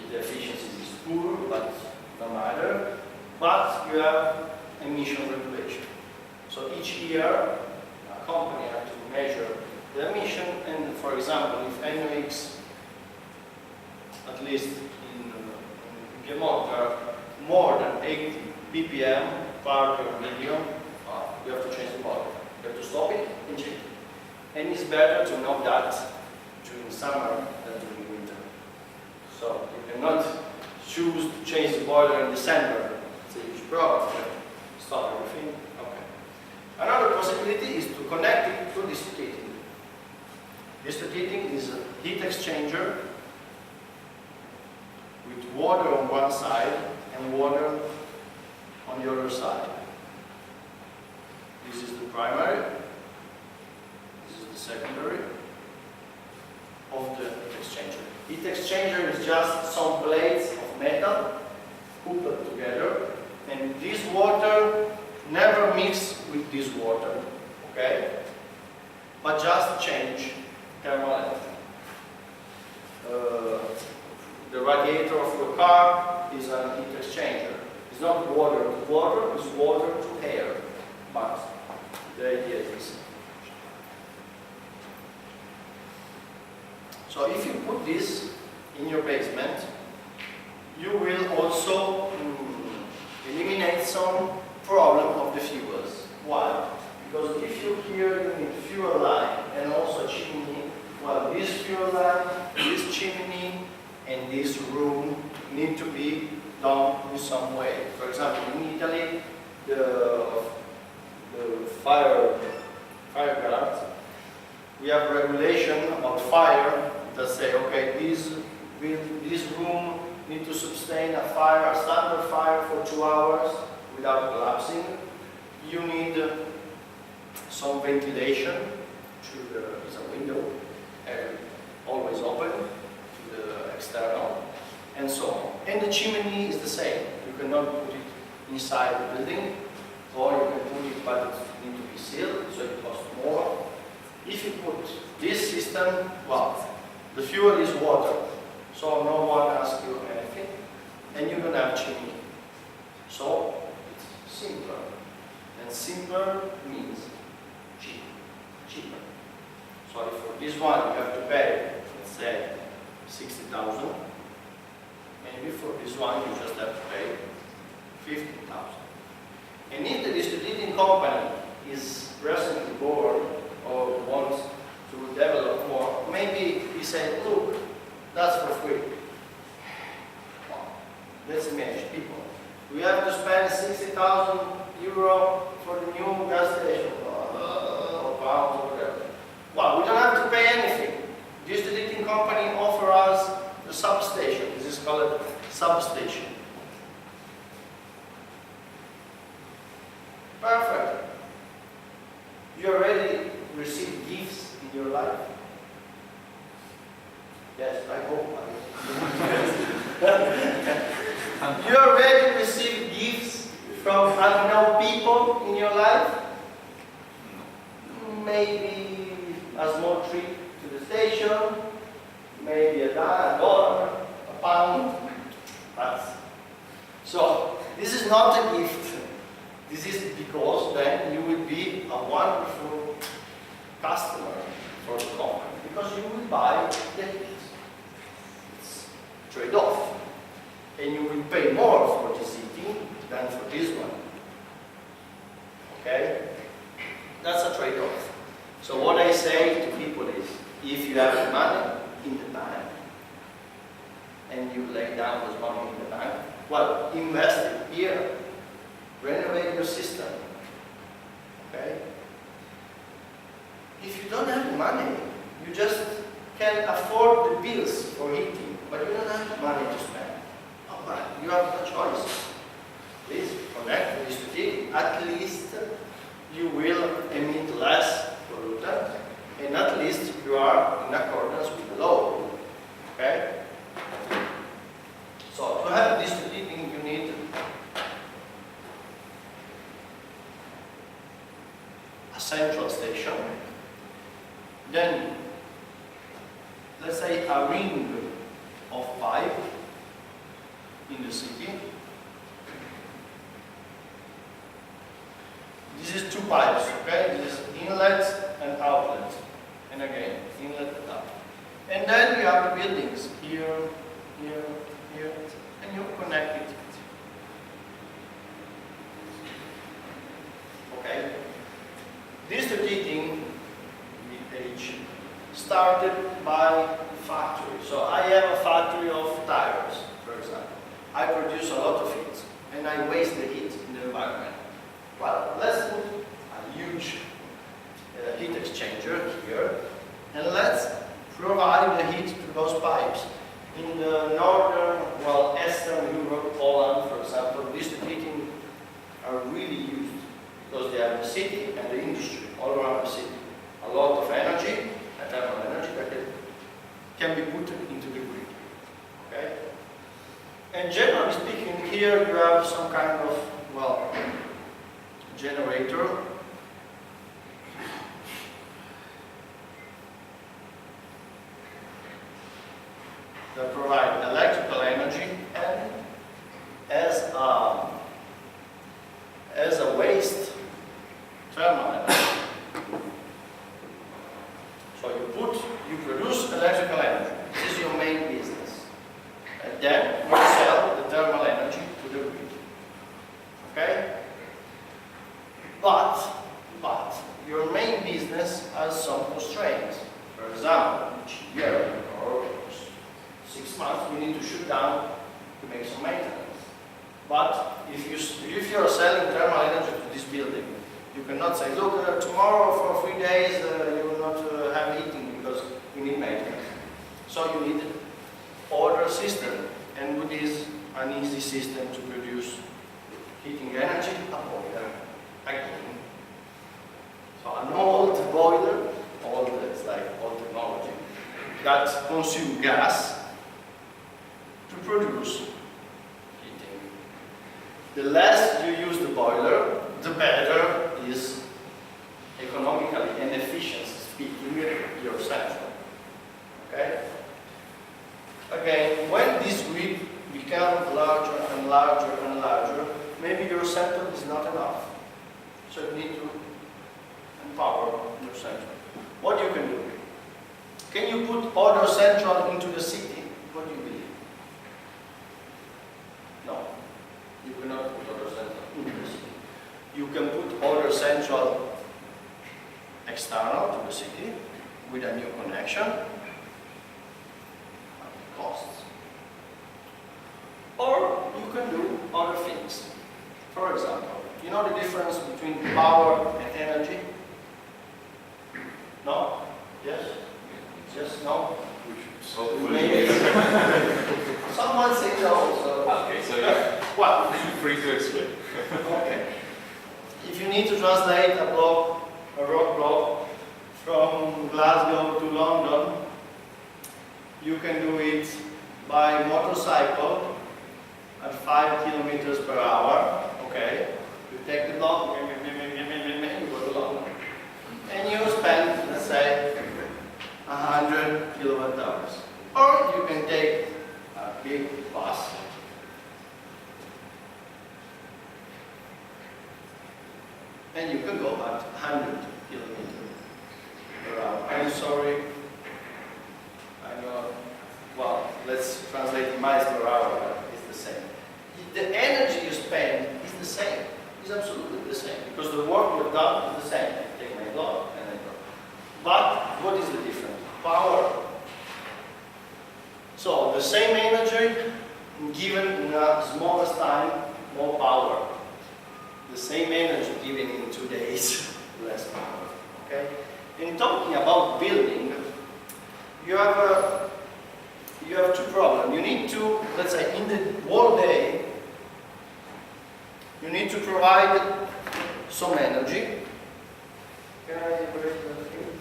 the efficiency is poor, but no matter, but you have emission regulation. So each year, a company has to measure the emission, and for example, if NOx, at least in Piedmont, are more than 80 ppm part per million, you have to change the boiler. You have to stop it and change it. And it's better to know that during summer than during winter. So you cannot choose to change the boiler in December. It's a huge problem. Stop everything, Another possibility is to connect it to district heating. District heating is a heat exchanger with water on one side and water on the other side. This is the primary, this is the secondary of the heat exchanger. Heat exchanger is just some plates of metal hooked together, and this water never mix with this water, okay? But just change thermal energy. The radiator of your car is a heat exchanger. It's not water to water, it's water to air. But the idea is this. So if you put this in your basement, you will also eliminate some problem of the fuels. Why? Because if you here you need fuel line and also chimney, well, this fuel line, this chimney, and this room need to be done in some way. For example, in Italy, the fire guards, we have regulation about fire that say, okay, this room need to sustain a standard fire for 2 hours without collapsing. You need some ventilation through there's a window, always open to the external, and so on. And the chimney is the same. You cannot put it inside the building, or you can put it, but it needs to be sealed, so it costs more. If you put this system, well, the fuel is water, so no one asks you anything, and you don't have chimney. So it's simpler, and simpler means cheaper. So if for this one you have to pay, let's say, 60,000, maybe for this one you just have to pay 15,000. And if the district heating company is presently bored or wants to develop more, maybe he said, look, that's for free. Well, let's imagine people. We have to spend 60,000 euro for the new gas station, or pounds, or whatever. Well, we don't have to pay anything. District heating company offer us the substation. This is called substation. Perfect. You already received gifts in your life? Yes, I hope. You already received gifts from unknown people in your life? Maybe a small trip to the station, maybe a dollar, a pound. So, this is not a gift. This is because then you will be a wonderful customer for the company, because you will buy the gift. It's trade-off. And you will pay more for this heating than for this one. Okay? That's a trade-off. So what I say to people is, if you have the money in the bank, and you lay down this money in the bank, well, invest it here. Renovate your system. Okay? If you don't have the money, you just can afford the bills for heating, but you don't have the money to spend. Oh, well, you have no choice. Please connect with this heating. At least you will emit less pollutant, and at least you are in accordance with the law. Okay? So to have district heating, you need a central station, then let's say a ring of pipe in the city. This is 2 pipes, okay? This is inlet and outlet. And again, inlet and outlet. And then you have the buildings here, here, here, and you connect it. Okay? District heating, VH, started by factory. So I have a factory of tires, for example. I produce a lot of heat, and I waste the heat in the environment. Well, let's put a huge huge heat exchanger here, and let's provide the heat to those pipes. In the northern, well, Eastern Europe, Poland, for example, district heating are really used because they have the city and the industry all around the city. A lot of energy, thermal energy, that can be put into the grid. Okay? And generally speaking, here you have some kind of, well, generator. That provide electrical energy and as a waste thermal energy. So you produce electrical energy. This is your main business. And then you sell the thermal energy to the grid. Okay? But your main business has some constraints. For example, each year or 6 months you need to shut down to make some maintenance. But if you're selling thermal energy to this building, you cannot say, look, tomorrow for 3 days you will not have heating because you need maintenance. So you need order system, and with this an easy system to produce heating energy, a boiler again. So an old boiler, it's like old technology, that consumes gas to produce heating. The less you use the boiler, the better is economically and efficiently speaking your central. Okay? Again, when this grid becomes larger and larger and larger, maybe your central is not enough. So you need to empower your central. What you can do? Can you put other central into the city? What do you believe? No. You cannot put other central into the city. You can put other central external to the city with a new connection. Costs. Or you can do other things. For example, you know the difference between power and energy? No? Yes? Yes? No? Maybe. Someone say no. So. Okay, so yeah. Well, Feel free to explain. okay. If you need to translate a rock block from Glasgow to London, you can do it by motorcycle at 5 kilometers per hour. Okay. You take the block, you go to London. And you spend, let's say, 100 kilowatt hours. Or you can take a big bus. And you can go at 100 kilometers per hour. I'm sorry. I know. Well, let's translate in miles per hour, but it's the same. The energy you spend is the same. It's absolutely the same. Because the work you've done is the same. Take my block and I go. But what is the difference? Power. So the same energy given in a smallest time, more power. The same energy given in 2 days, less power. Okay? In talking about building, you have two problems. You need to, let's say, in the whole day, you need to provide some energy. Can I break that here?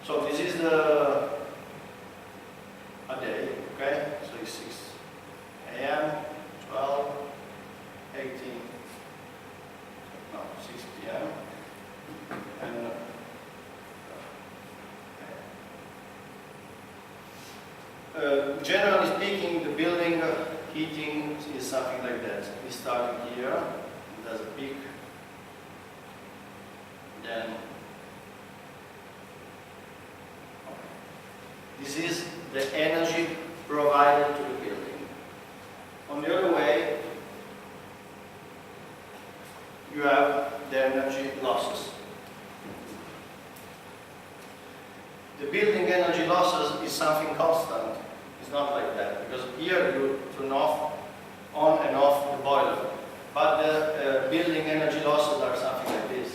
So this is a day, okay? So it's 6 a.m., 12, 18, no, 6 p.m. And generally speaking, the building heating is something like that. We start here, there's a peak, then this is the energy provided to the building. On the other way, you have the energy losses. the building energy losses is something constant. It's not like that, because here you turn off, on and off the boiler. But the building energy losses are something like this,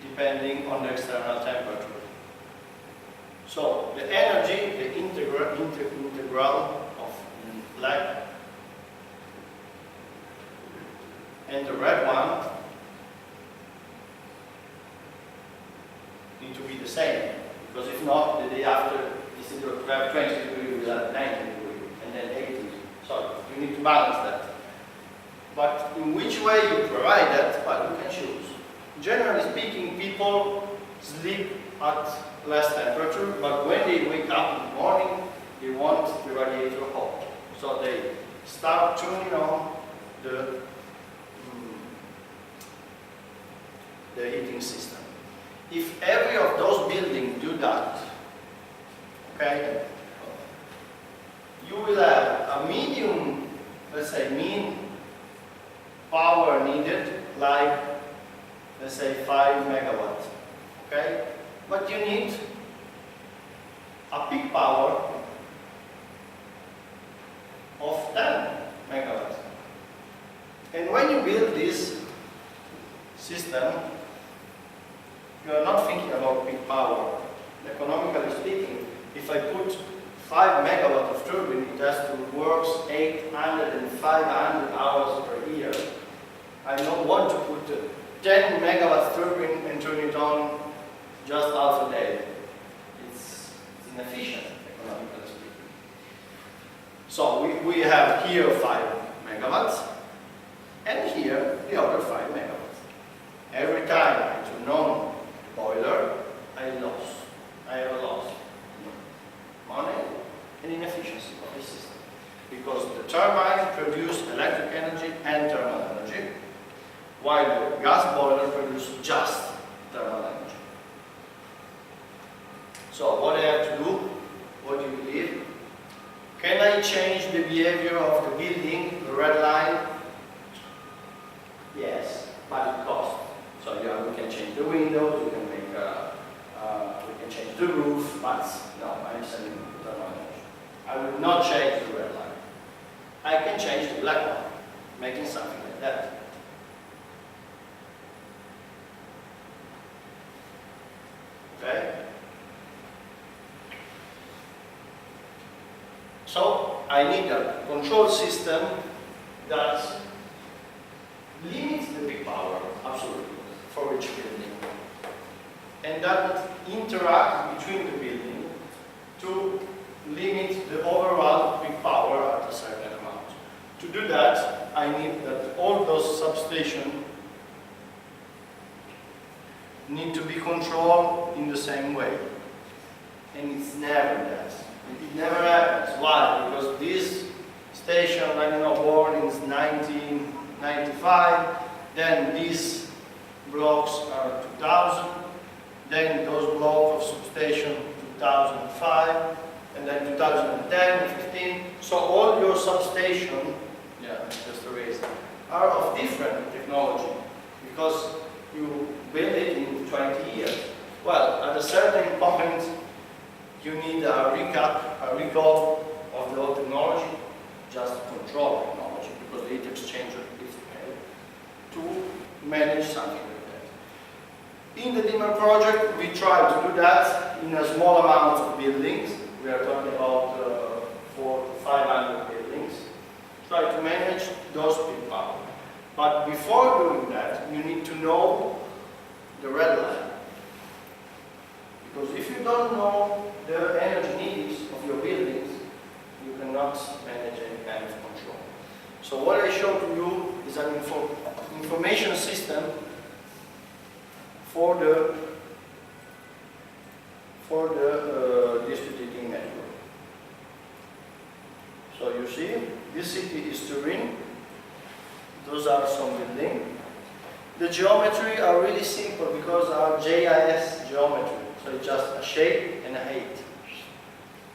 depending on the external temperature. So the energy, the integral of black and the red one need to be the same, because if not, the day after, instead of have 20 degrees, we'll have 90 degrees, and then 80 degrees. So you need to balance that. But in which way you provide that, well, you can choose. Generally speaking, people sleep at less temperature, but when they wake up in the morning, they want the radiator hot. So they start turning on the heating system. If every of those buildings do that, okay, you will have a medium, let's say mean power needed, like, let's say 5 megawatts, okay? But you need a peak power of 10 megawatts. And when you build this system, you are not thinking about peak power. Economically speaking, if I put 5 megawatts of turbine, it has to work 800 and 500 hours per year. I don't want to put 10 megawatts turbine and turn it on just half a day. It's inefficient, economically speaking. So we have here 5 megawatts, and here the other 5 megawatts. Every time I turn on the boiler, I have a loss in money and inefficiency of the system. Because the turbine produces electric energy and thermal energy, while the gas boiler produces just thermal energy. So what I have to do, what do you believe? Can I change the behavior of the building, the red line? Yes, but it costs. So yeah, we can change the windows, we can make, we can change the roof, but no, I'm selling thermal energy. I will not change the red line. I can change the black one, making something like that. Okay? So I need a control system that limits the peak power, absolutely, for each building. And that interacts between the building to limit the overall peak power at a certain amount. To do that, I need that all those substations need to be controlled in the same way. And it's never that. It never happens. Why? Because this station, I don't know, born in 1995, then these blocks are 2000, then those blocks of substation 2005, and then 2010, 15. So all your substation, just erase, are of different technology because you build it in 20 years. Well, at a certain point, you need a recall of the old technology, just control technology, because the heat exchanger is made to manage something like that. In the dimmer project, we try to do that in a small amount of buildings. We are talking about 400 to 500 buildings. Try to manage those peak power. But before doing that, you need to know the red line. Because if you don't know the energy needs of your buildings, you cannot manage any kind of control. So what I show to you is an information system for the district heating network. So you see, this city is Turin. Those are some buildings. The geometry are really simple because are GIS geometry. So it's just a shape and a height.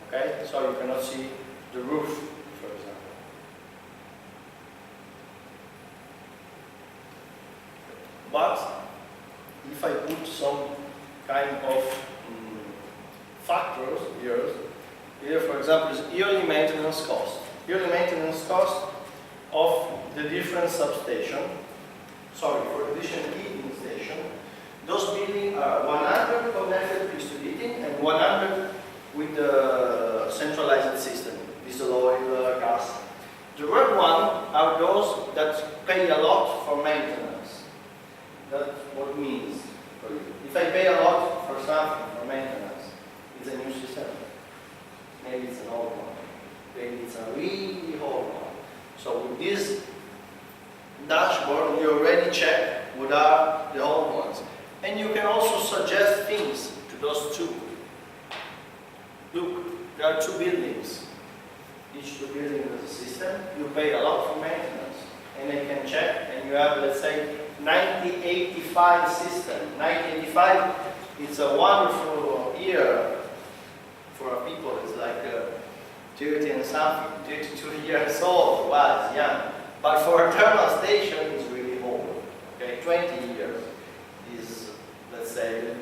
Okay? So you cannot see the roof, for example. But if if I put some kind of factors here for example is yearly maintenance cost. Yearly maintenance cost of the different substation, sorry, for the different heating station. Those buildings are 100 connected to district heating and 100 with the centralized system, diesel oil, gas. The red one are those that pay a lot for maintenance. That's what it means. If I pay a lot for something, for maintenance, it's a new system. Maybe it's an old one. Maybe it's a really old one. So with this dashboard, you already check what are the old ones. And you can also suggest things to those two. Look, there are two buildings. Each two buildings has a system. You pay a lot for maintenance. And you can check, and you have, let's say, 1985 system. 1985, it's a wonderful year for people. It's like 30 and something, 32 years old. Wow, it's young. But for a thermal station, it's really old. Okay, 20 years is, let's say, the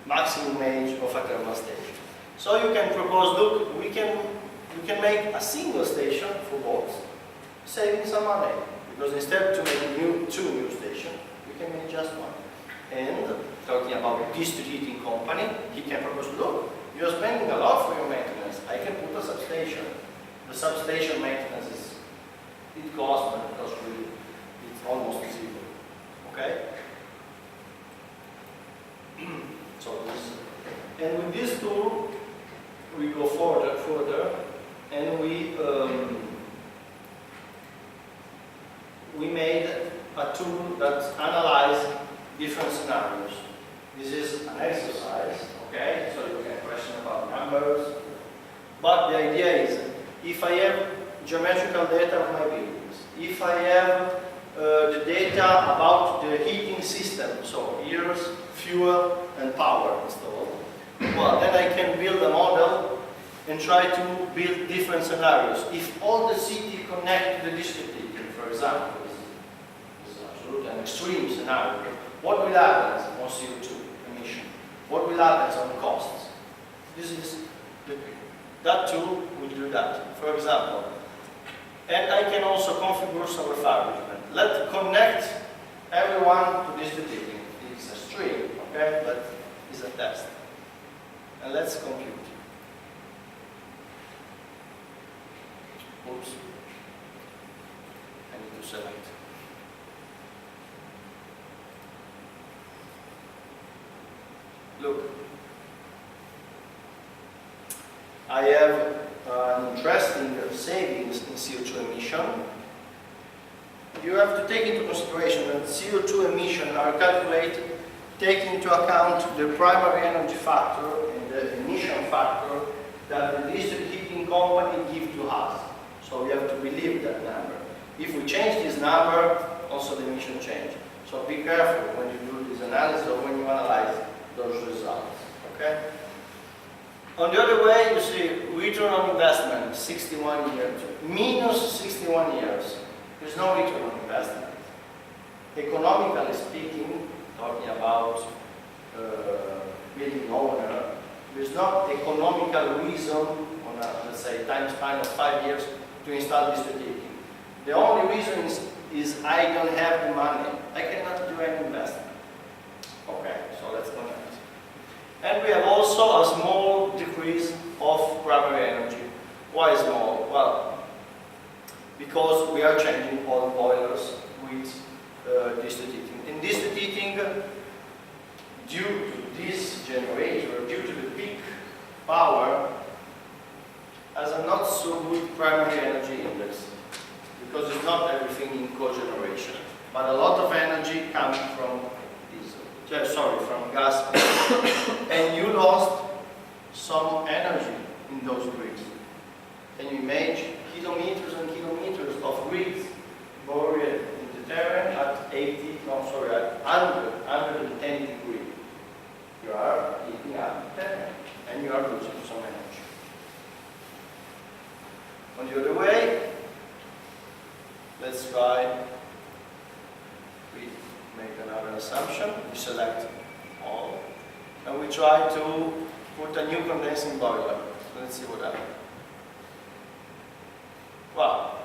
maximum age of a thermal station. So you can propose, look, we can make a single station for both, saving some money. Because instead to make two new stations, we can make just one. And talking about district heating company, he can propose, look, you're spending a lot for your maintenance. I can put a substation. The substation maintenance it costs, but it costs really, it's almost zero. Okay? So this, and with this tool, we go further, and we made a tool that analyzes different scenarios. This is an exercise, okay? So you can question about numbers. But the idea is, if I have geometrical data of my buildings, if I have the data about the heating system, so years, fuel, and power installed, well, then I can build a model and try to build different scenarios. If all the city connect to the district heating, for example, this is absolutely an extreme scenario, what will happen on CO2 emission? What will happen on costs? That tool will do that, for example. And I can also configure some refurbishment. Let's connect everyone to district heating. It's a stream, okay, but it's a test. And let's compute. Oops. I need to select. Look. I have an interesting savings in CO2 emission. You have to take into consideration that CO2 emissions are calculated taking into account the primary energy factor and the emission factor that the district heating company gives to us. So we have to believe that number. If we change this number, also the emission change. So be careful when you do this analysis or when you analyze those results. Okay? On the other way, you see return on investment, 61 years, minus 61 years. There's no return on investment. Economically speaking, talking about building owner, there's no economical reason on a, let's say, time span of 5 years to install district heating. The only reason is I don't have the money. I cannot do any investment. Okay, so let's connect. And we have also a small decrease of primary energy. Why small? Well, because we are changing all boilers with district heating. In district heating, due to this generator, due to the peak power, has a not so good primary energy index, because it's not everything in cogeneration, but a lot of energy comes from from gas, and you lost some energy in those grids. Can you imagine kilometers and kilometers of grids buried in the terrain at 110 degrees? You are heating up the terrain, and you are losing some energy. On the other way, let's try. We make another assumption. We select small. And we try to put a new condensing boiler. So let's see what happens. Well,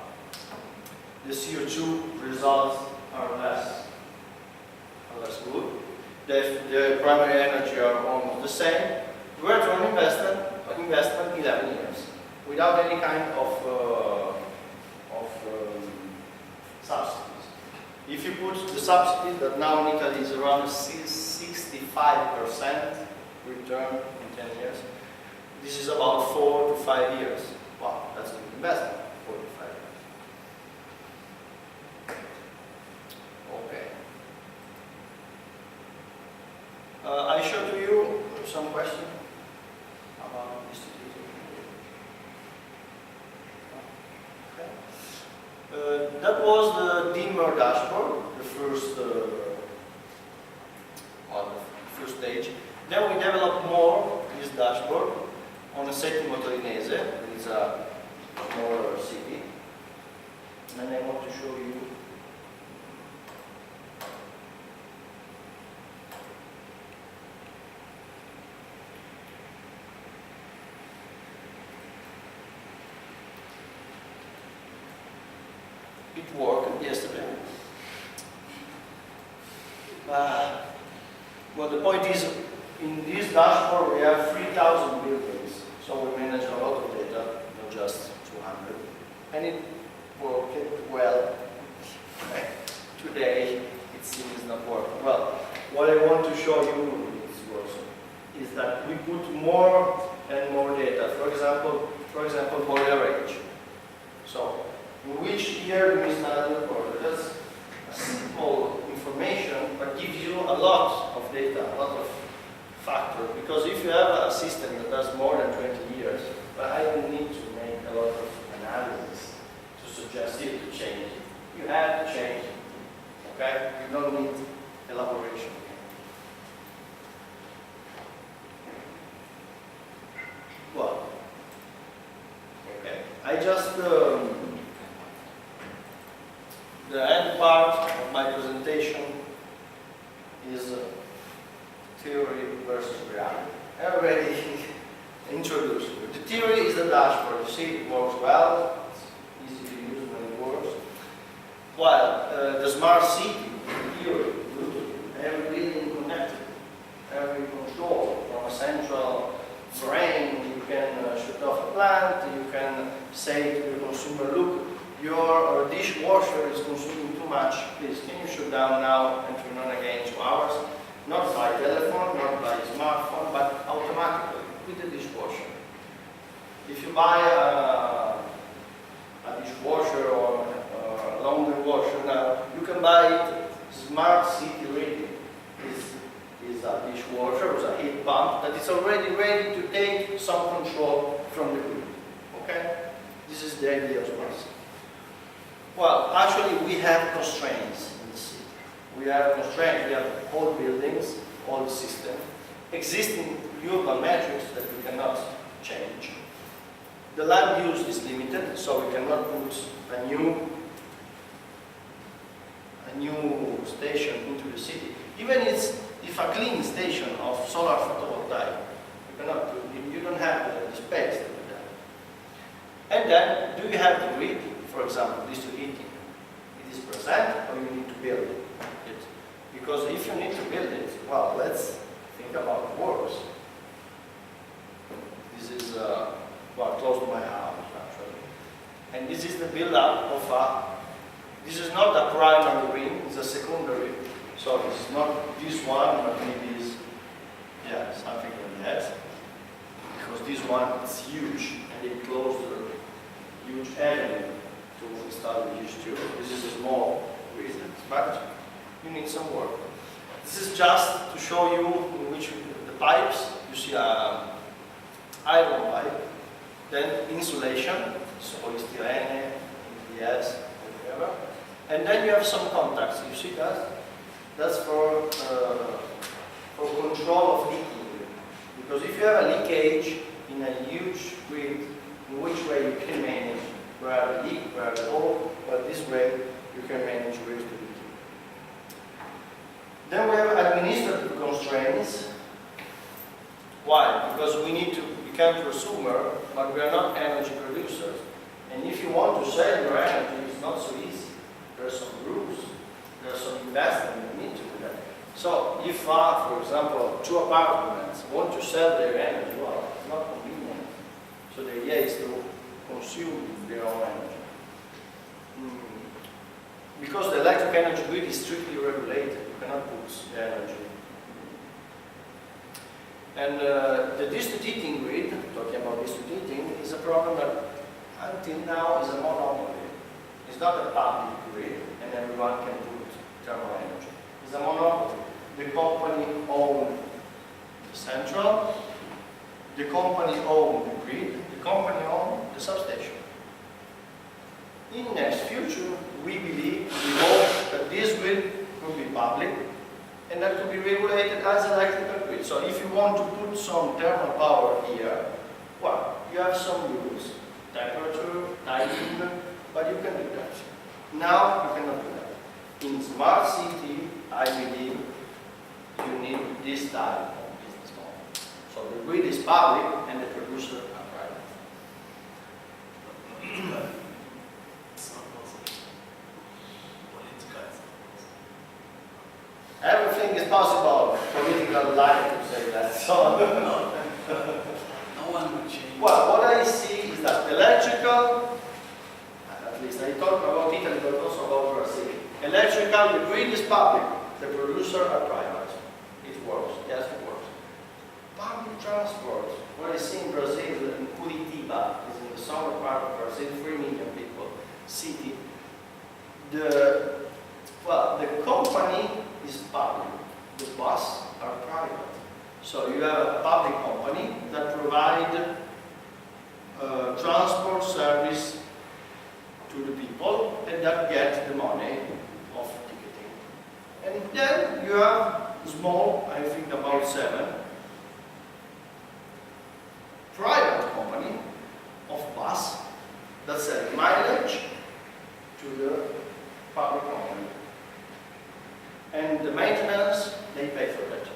the CO2 results are less good. The primary energy are almost the same. We are to an investment 11 years without any kind of subsidies. If you put the subsidies that now in Italy is around 65% return in 10 years, this is about 4 to 5 years. Wow, that's a good investment, 4 to 5 years. Okay. I show to you some questions about this. That was the dimmer dashboard, the first stage. Then we developed more this dashboard on a Settimo Torinese, that is a smaller city. And I want to show you it worked yesterday. Well, the point is, in this dashboard we have 3,000 buildings, so we manage a lot of data, not just 200. And it worked well. Today, it seems not working. Well, what I want to show you is that we put more and more data. For example, boiler age. So, in which year we install the boiler? That's a simple information, but gives you a lot of data, a lot of factors. Because if you have a system that does more than 20 years, but I don't need to make a lot of analysis to suggest you to change it. You have to change it. Okay? You don't need elaboration. Well, okay. I just the end part of my presentation is theory versus reality. I already introduced you. The theory is the dashboard. You see, it works well. It's easy to use when it works. While the smart city theory, every building connected, every control from a central brain, you can shut off a plant, you can say to the consumer, look, your dishwasher is consuming too much, please can you shut down now and turn on again in 2 hours? Not by telephone, not by smartphone, but automatically with the dishwasher. If you buy a dishwasher or a laundry washer now, you can buy it smart city ready. Is a dishwasher, is a heat pump that is already ready to take some control from the grid. Okay? This is the idea of smart city. Well, actually we have constraints in the city. We have constraints, we have old buildings, old system, existing urban metrics that we cannot change. The land use is limited, so we cannot put a new station into the city. Even if a clean station of solar photovoltaic, you don't have the space to do that. And then, do you have the grid? For example, district heating. It is present, or you need to build it? Because if you need to build it, well, let's think about works. This is close to my house, actually. And this is the build-up of this is not a primary ring, it's a secondary. So this is not this one, but maybe is, something like that. Because this one is huge, and it closed a huge avenue to install the huge tube. This is a small reason, but you need some work. This is just to show you in which the pipes, you see iron pipe, then insulation, so polystyrene, ABS, whatever. And then you have some contacts. You see that? That's for control of leaking. Because if you have a leakage in a huge grid, in which way you can manage where the leak, where the hole, but this way you can manage where is the leaking. Then we have administrative constraints. constraints. Why? Because we become prosumer, but we are not energy producers. And if you want to sell your energy, it's not so easy. There are some rules, there are some investment you need to do that. So if, for example, 2 apartments want to sell their energy, well, it's not convenient. So the idea is to consume their own energy. Because the electric energy grid is strictly regulated, you cannot put the energy. And the district heating grid, talking about district heating, is a problem that until now is a monopoly. It's not a public grid and everyone can put thermal energy. It's a monopoly. The company owns the central, the company owns the grid, the company owns the substation. In the next future, we believe, we hope that this grid will be public and that could be regulated as electrical grid. So if you want to put some thermal power here, well, you have some rules, temperature, timing, but you can do that. Now you cannot do that. In smart city, I believe you need this type of business model. So the grid is public and the producer are private. It's not possible. Political is not possible. Everything is possible. Political life to say that. So, No one will change. well, what I see is that electrical, at least I talk about Italy, but also about Brazil. Electrical, the grid is public, the producer are private. It works, yes, it works. Public transport, what I see in Brazil, in Curitiba, is in the southern part of Brazil, 3 million people, city. The company is public, the bus are private. So you have a public company that provide transport service to the people and that get the money of ticketing. And then you have small, I think about 7, private company of bus that sell mileage to the public company. And the maintenance, they pay for that.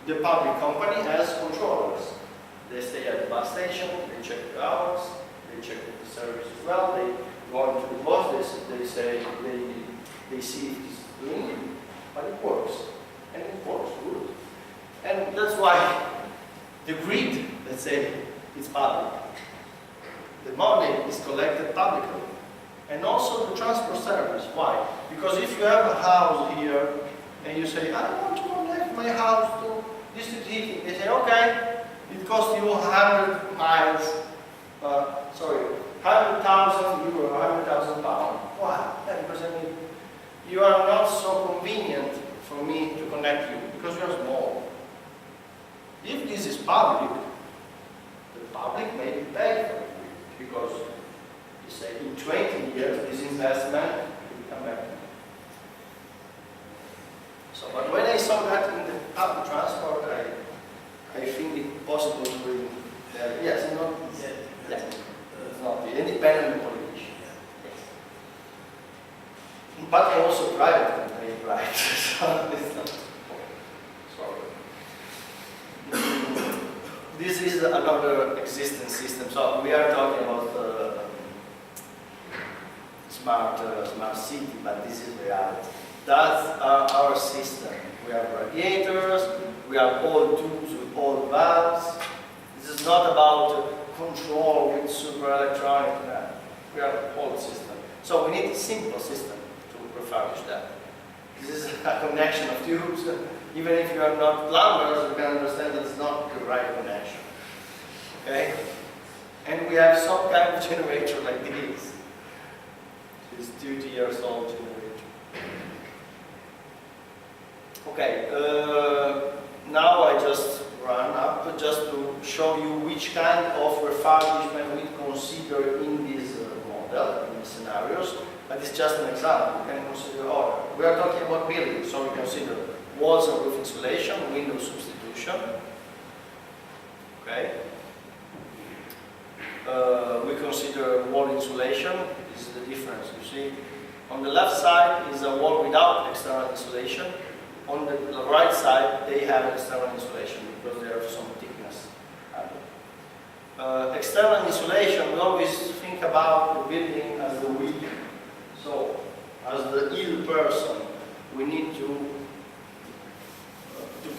The public company has controllers. They stay at the bus station, they check the hours, they check the service as well, they go into the bus, they say, they see if it's doing, but it works. And it works good. And that's why the grid, let's say, is public. The money is collected publicly. And also the transport service. Why? Because if you have a house here and you say, I want to connect my house to district heating, they say, okay, it costs you 100 miles, 100,000 euro, 100,000 pounds. Why? Yeah, because I mean, you are not so convenient for me to connect you because you are small. If this is public, the public may be paid for it because you say in 20 years this investment will come back. So, but when I saw that in the public transport, I think it's possible to bring, yes, not, yes, it's not the independent politician. Yes. But I'm also private company, right? So it's not. Sorry. This is another existing system. So we are talking about smart city, but this is reality. That's our system. We have radiators, we have old tubes with old valves. This is not about control with super electronic. We have an old system. So we need a simple system to refurbish that. This is a connection of tubes. Even if you are not plumbers, you can understand that it's not the right connection. Okay? And we have some kind of generator like this. It's 20 years old generator. Okay, now I just run up just to show you which kind of refurbishment we consider in this model, in these scenarios. But it's just an example. You can consider other. We are talking about buildings, so we consider walls and roof insulation, window substitution. Okay. We consider wall insulation. This is the difference. You see, on the left side is a wall without external insulation. on the right side, they have external insulation because they have some thickness. External insulation, we always think about the building as the weak. So, as the ill person, we need to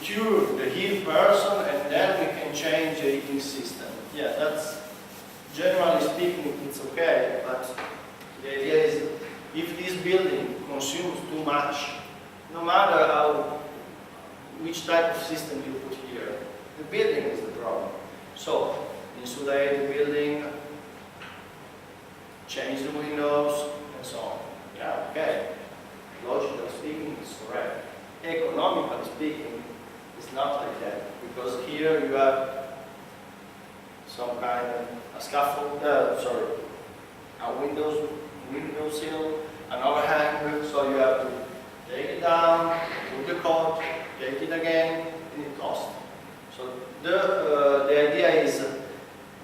cure the ill person, and then we can change the heating system. Yeah, that's, generally speaking, it's okay, but the idea is, if this building consumes too much, no matter which type of system you put here, the building is the problem. So, insulate the building, change the windows, and so on. Yeah, okay. Logically speaking, it's correct. Economically speaking, it's not like that, because here you have some kind of a scaffold, a window sill, an overhang, so you have to take it down, put the coat, take it again, and it costs. So the idea is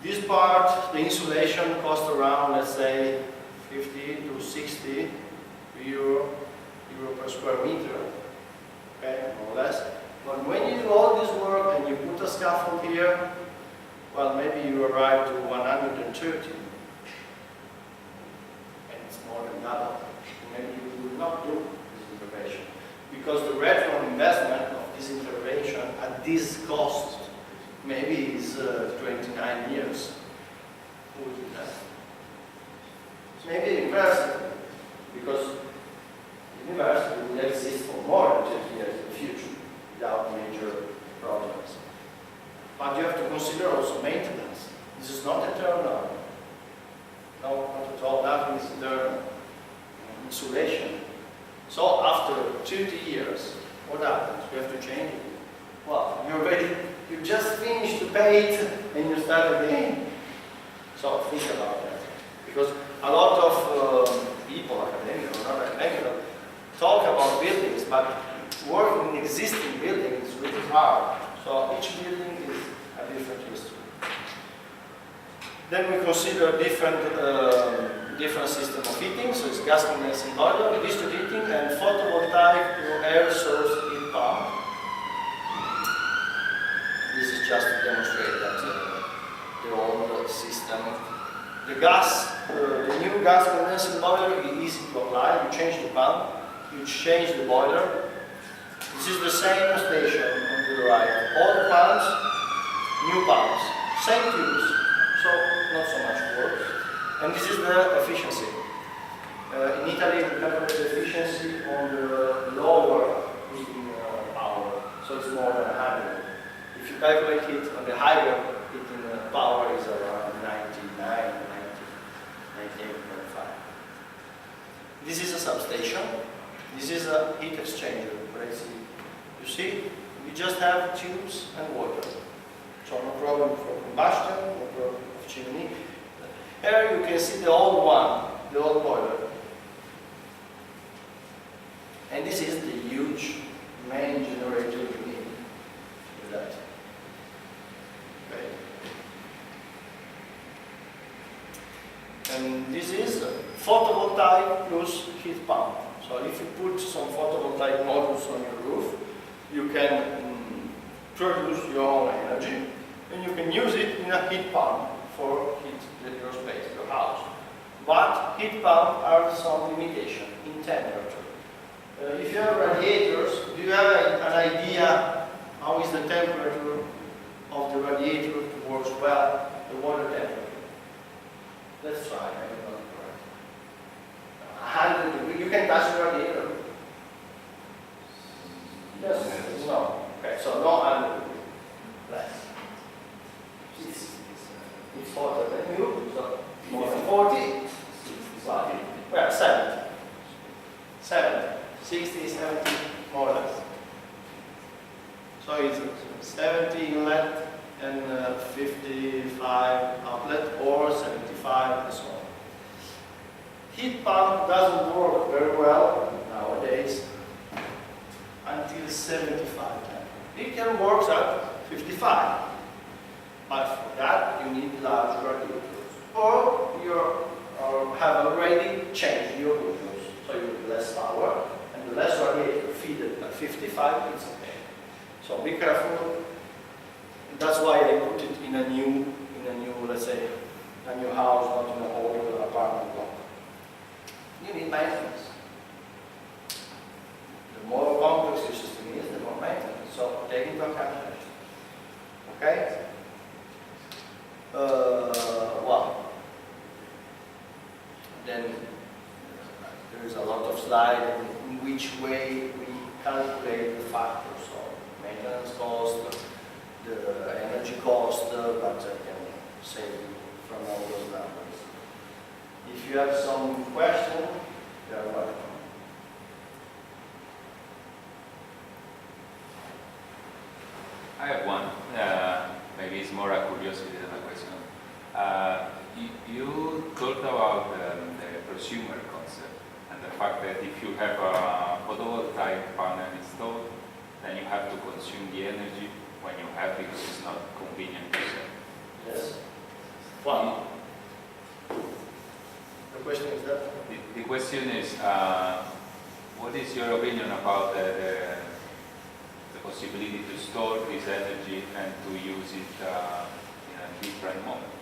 this part, the insulation costs around, let's say, 50 to 60 euro per square meter, okay, more or less. But when you do all this work and you put a scaffold here, well, maybe you arrive to 130, and it's more than double. Maybe you will not do this intervention, because the return on investment of this intervention at this cost maybe is 29 years. Who will do that? Maybe the university, because the university will exist for more than 20 years in the future without major problems. But you have to consider also maintenance. This is not eternal. No, not at all. Nothing is eternal. Insulation. So after 20 years, what happens? You have to change it. Well, you just finished to pay it and you start again. So think about that. Because a lot of people, academic or not academic, talk about buildings, but working in existing buildings is really hard. So each building is a different history. Then we consider different system of heating. So it's gas condensing boiler, district heating, and photovoltaic to air source heat pump. This is just to demonstrate that the old system. The new gas condensing boiler is easy to apply. You change the pump, you change the boiler. This is the same station on the right. All the pumps, new pumps, same tubes, so not so much work. And this is the efficiency. In Italy, we calculate the efficiency on the lower heating power, so it's more than 100. If you calculate it on the higher heating power, is around 99, 98.5. This is a substation. This is a heat exchanger. You see, we just have tubes and water. So no problem for combustion, no problem of chimney. Here you can see the old one, the old boiler. And this is the huge main generator you need with that. Okay. And this is photovoltaic plus heat pump. So if you put some photovoltaic modules on your roof, you can produce your own energy, and you can use it in a heat pump for heat your space, your house. But heat pumps are some limitation in temperature. If you have radiators, do you have an idea how is the temperature of the radiator to work well, the water temperature? Let's try. 100 degrees. You can touch the radiator. Yes. No. Okay. So no 100 degrees. Less. It's hotter than you. So more than 40. Well, 70. 70. 60, 70, more or less. So it's 70 inlet and 55 outlet, or 75 and so on. Heat pump doesn't work very well nowadays until 75. It can work at 55, but for that you need large radiators, or you have already changed your windows, so you have less power, and the less radiator feeded at 55 85, it's okay. So be careful. That's why I put it in a new, let's say, a new house, not in an old apartment block. You need maintenance. The more complex your system is, the more maintenance. So take into account that. Okay? Well, then there is a lot of slides in which way we calculate the factors. So maintenance cost, the energy cost, but I can save you from all those numbers. If you have some question, you are welcome. I have one. Maybe it's more a curiosity than a question. You talked about the prosumer concept and the fact that if you have a photovoltaic panel installed, then you have to consume the energy when you have because it's not convenient to sell. Yes. Well, the question is that? The question is, what is your opinion about the possibility to store this energy and to use it in a different moment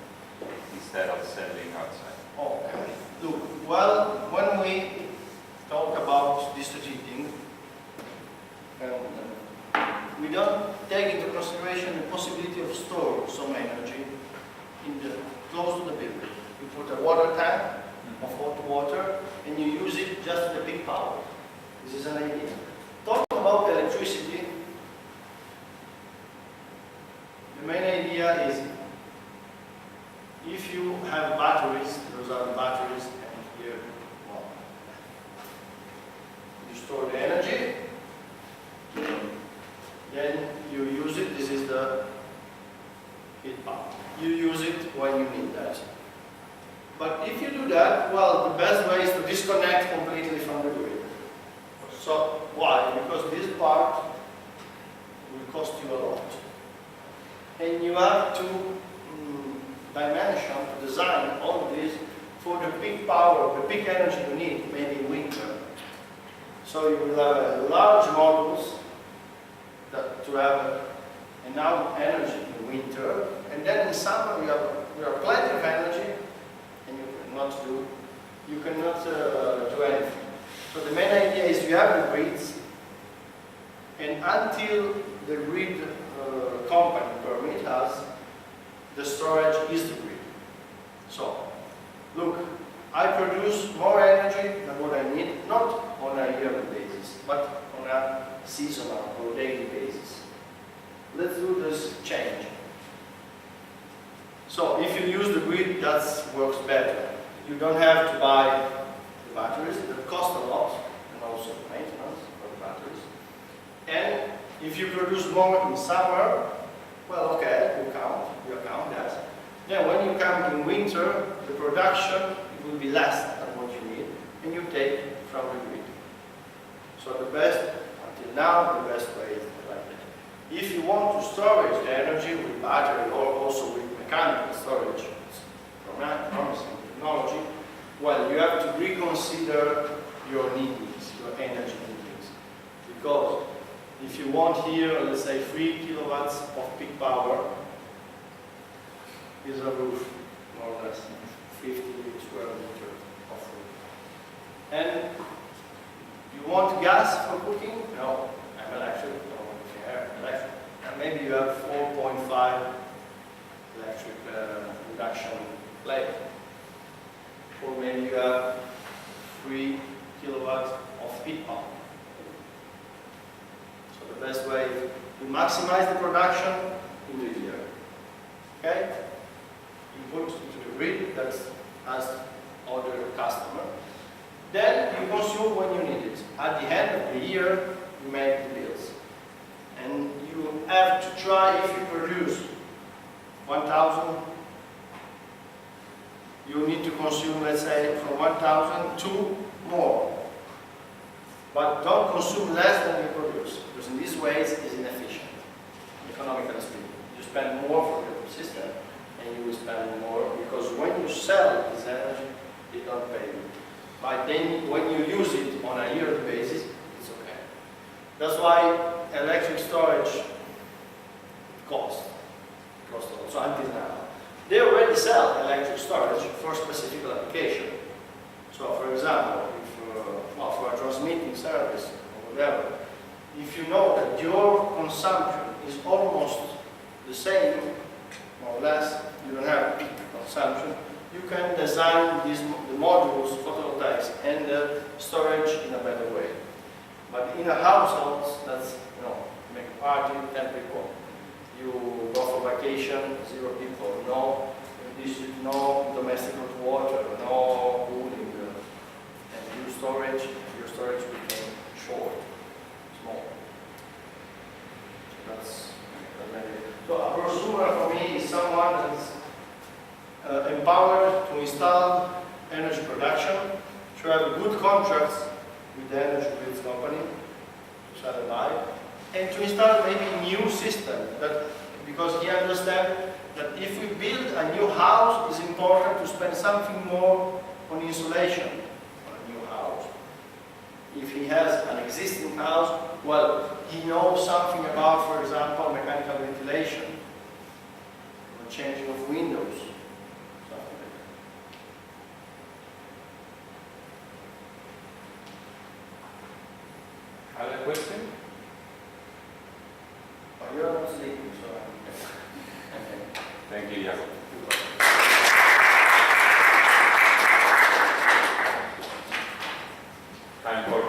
instead of selling outside? Okay. Look, well, when we talk about district heating, we don't take into consideration the possibility of storing some energy close to the building. You put a water tank of hot water and you use it just at the peak power. This is an idea. Talking about electricity, the main idea is if you have batteries, those are the batteries, and here, well, you store the energy, then you use it. This is the heat pump. You use it when you need that. But if you do that, well, the best way is to disconnect completely from the grid. So why? Because this part will cost you a lot. And you have to dimension, to design all this for the peak power, the peak energy you need, maybe in winter. So you will have large modules to have enough energy in winter, and then in summer you have plenty of energy, and you cannot do anything. So the main idea is you have the grids, and until the grid company permit us, the storage is the grid. So, look, I produce more energy than what I need, not on a yearly basis, but on a seasonal or daily basis. Let's do this change. So, if you use the grid, that works better. You don't have to buy the batteries that cost a lot, and also maintenance of the batteries. And if you produce more in summer, well, okay, you account that. Then when you come in winter, the production will be less than what you need, and you take from the grid. So the best, until now, the best way is like that. If you want to store the energy with battery or also with mechanical storage, it's promising technology, well, you have to reconsider your needs, your energy needs. Because if you want here, let's say 3 kilowatts of peak power, is a roof, more or less, 50 square meters of roof. And you want gas for cooking? No, I'm electric, electric. And maybe you have 4.5 electric induction plate. Or maybe you have 3 kilowatts of heat pump. So the best way is to maximize the production in the year. Okay? You put into the grid that has other customer. Then you consume when you need it. At the end of the year, you make the bills. And you have to try, if you produce 1,000, you need to consume, let's say, from 1,000 to more. But don't consume less than you produce, because in these ways it's inefficient, economically speaking. You spend more for the system, and you will spend more, because when you sell this energy, it don't pay you. But then when you use it on a yearly basis, it's okay. That's why electric storage costs a lot. So until now, they already sell electric storage for specific application. So for example, if, well, for a transmitting service or whatever, if you know that your consumption is almost the same, more or less, you don't have peak consumption, you can design the modules, photovoltaics, and the storage in a better way. But in a household, that's, make a party, 10 people. You go for vacation, 0 people, no district, no domestic hot water, no cooling, and your storage became short, small. That's maybe. So a prosumer for me is someone that's empowered to install energy production, to have good contracts with the energy grids company, to sell and buy, and to install maybe a new system, because he understands that if we build a new house, it's important to spend something more on insulation on a new house. If he has an existing house, well, he knows something about, for example, mechanical ventilation, or changing of windows, something like that. Other question? But you're not sleeping, so Thank you, Jacopo. Time for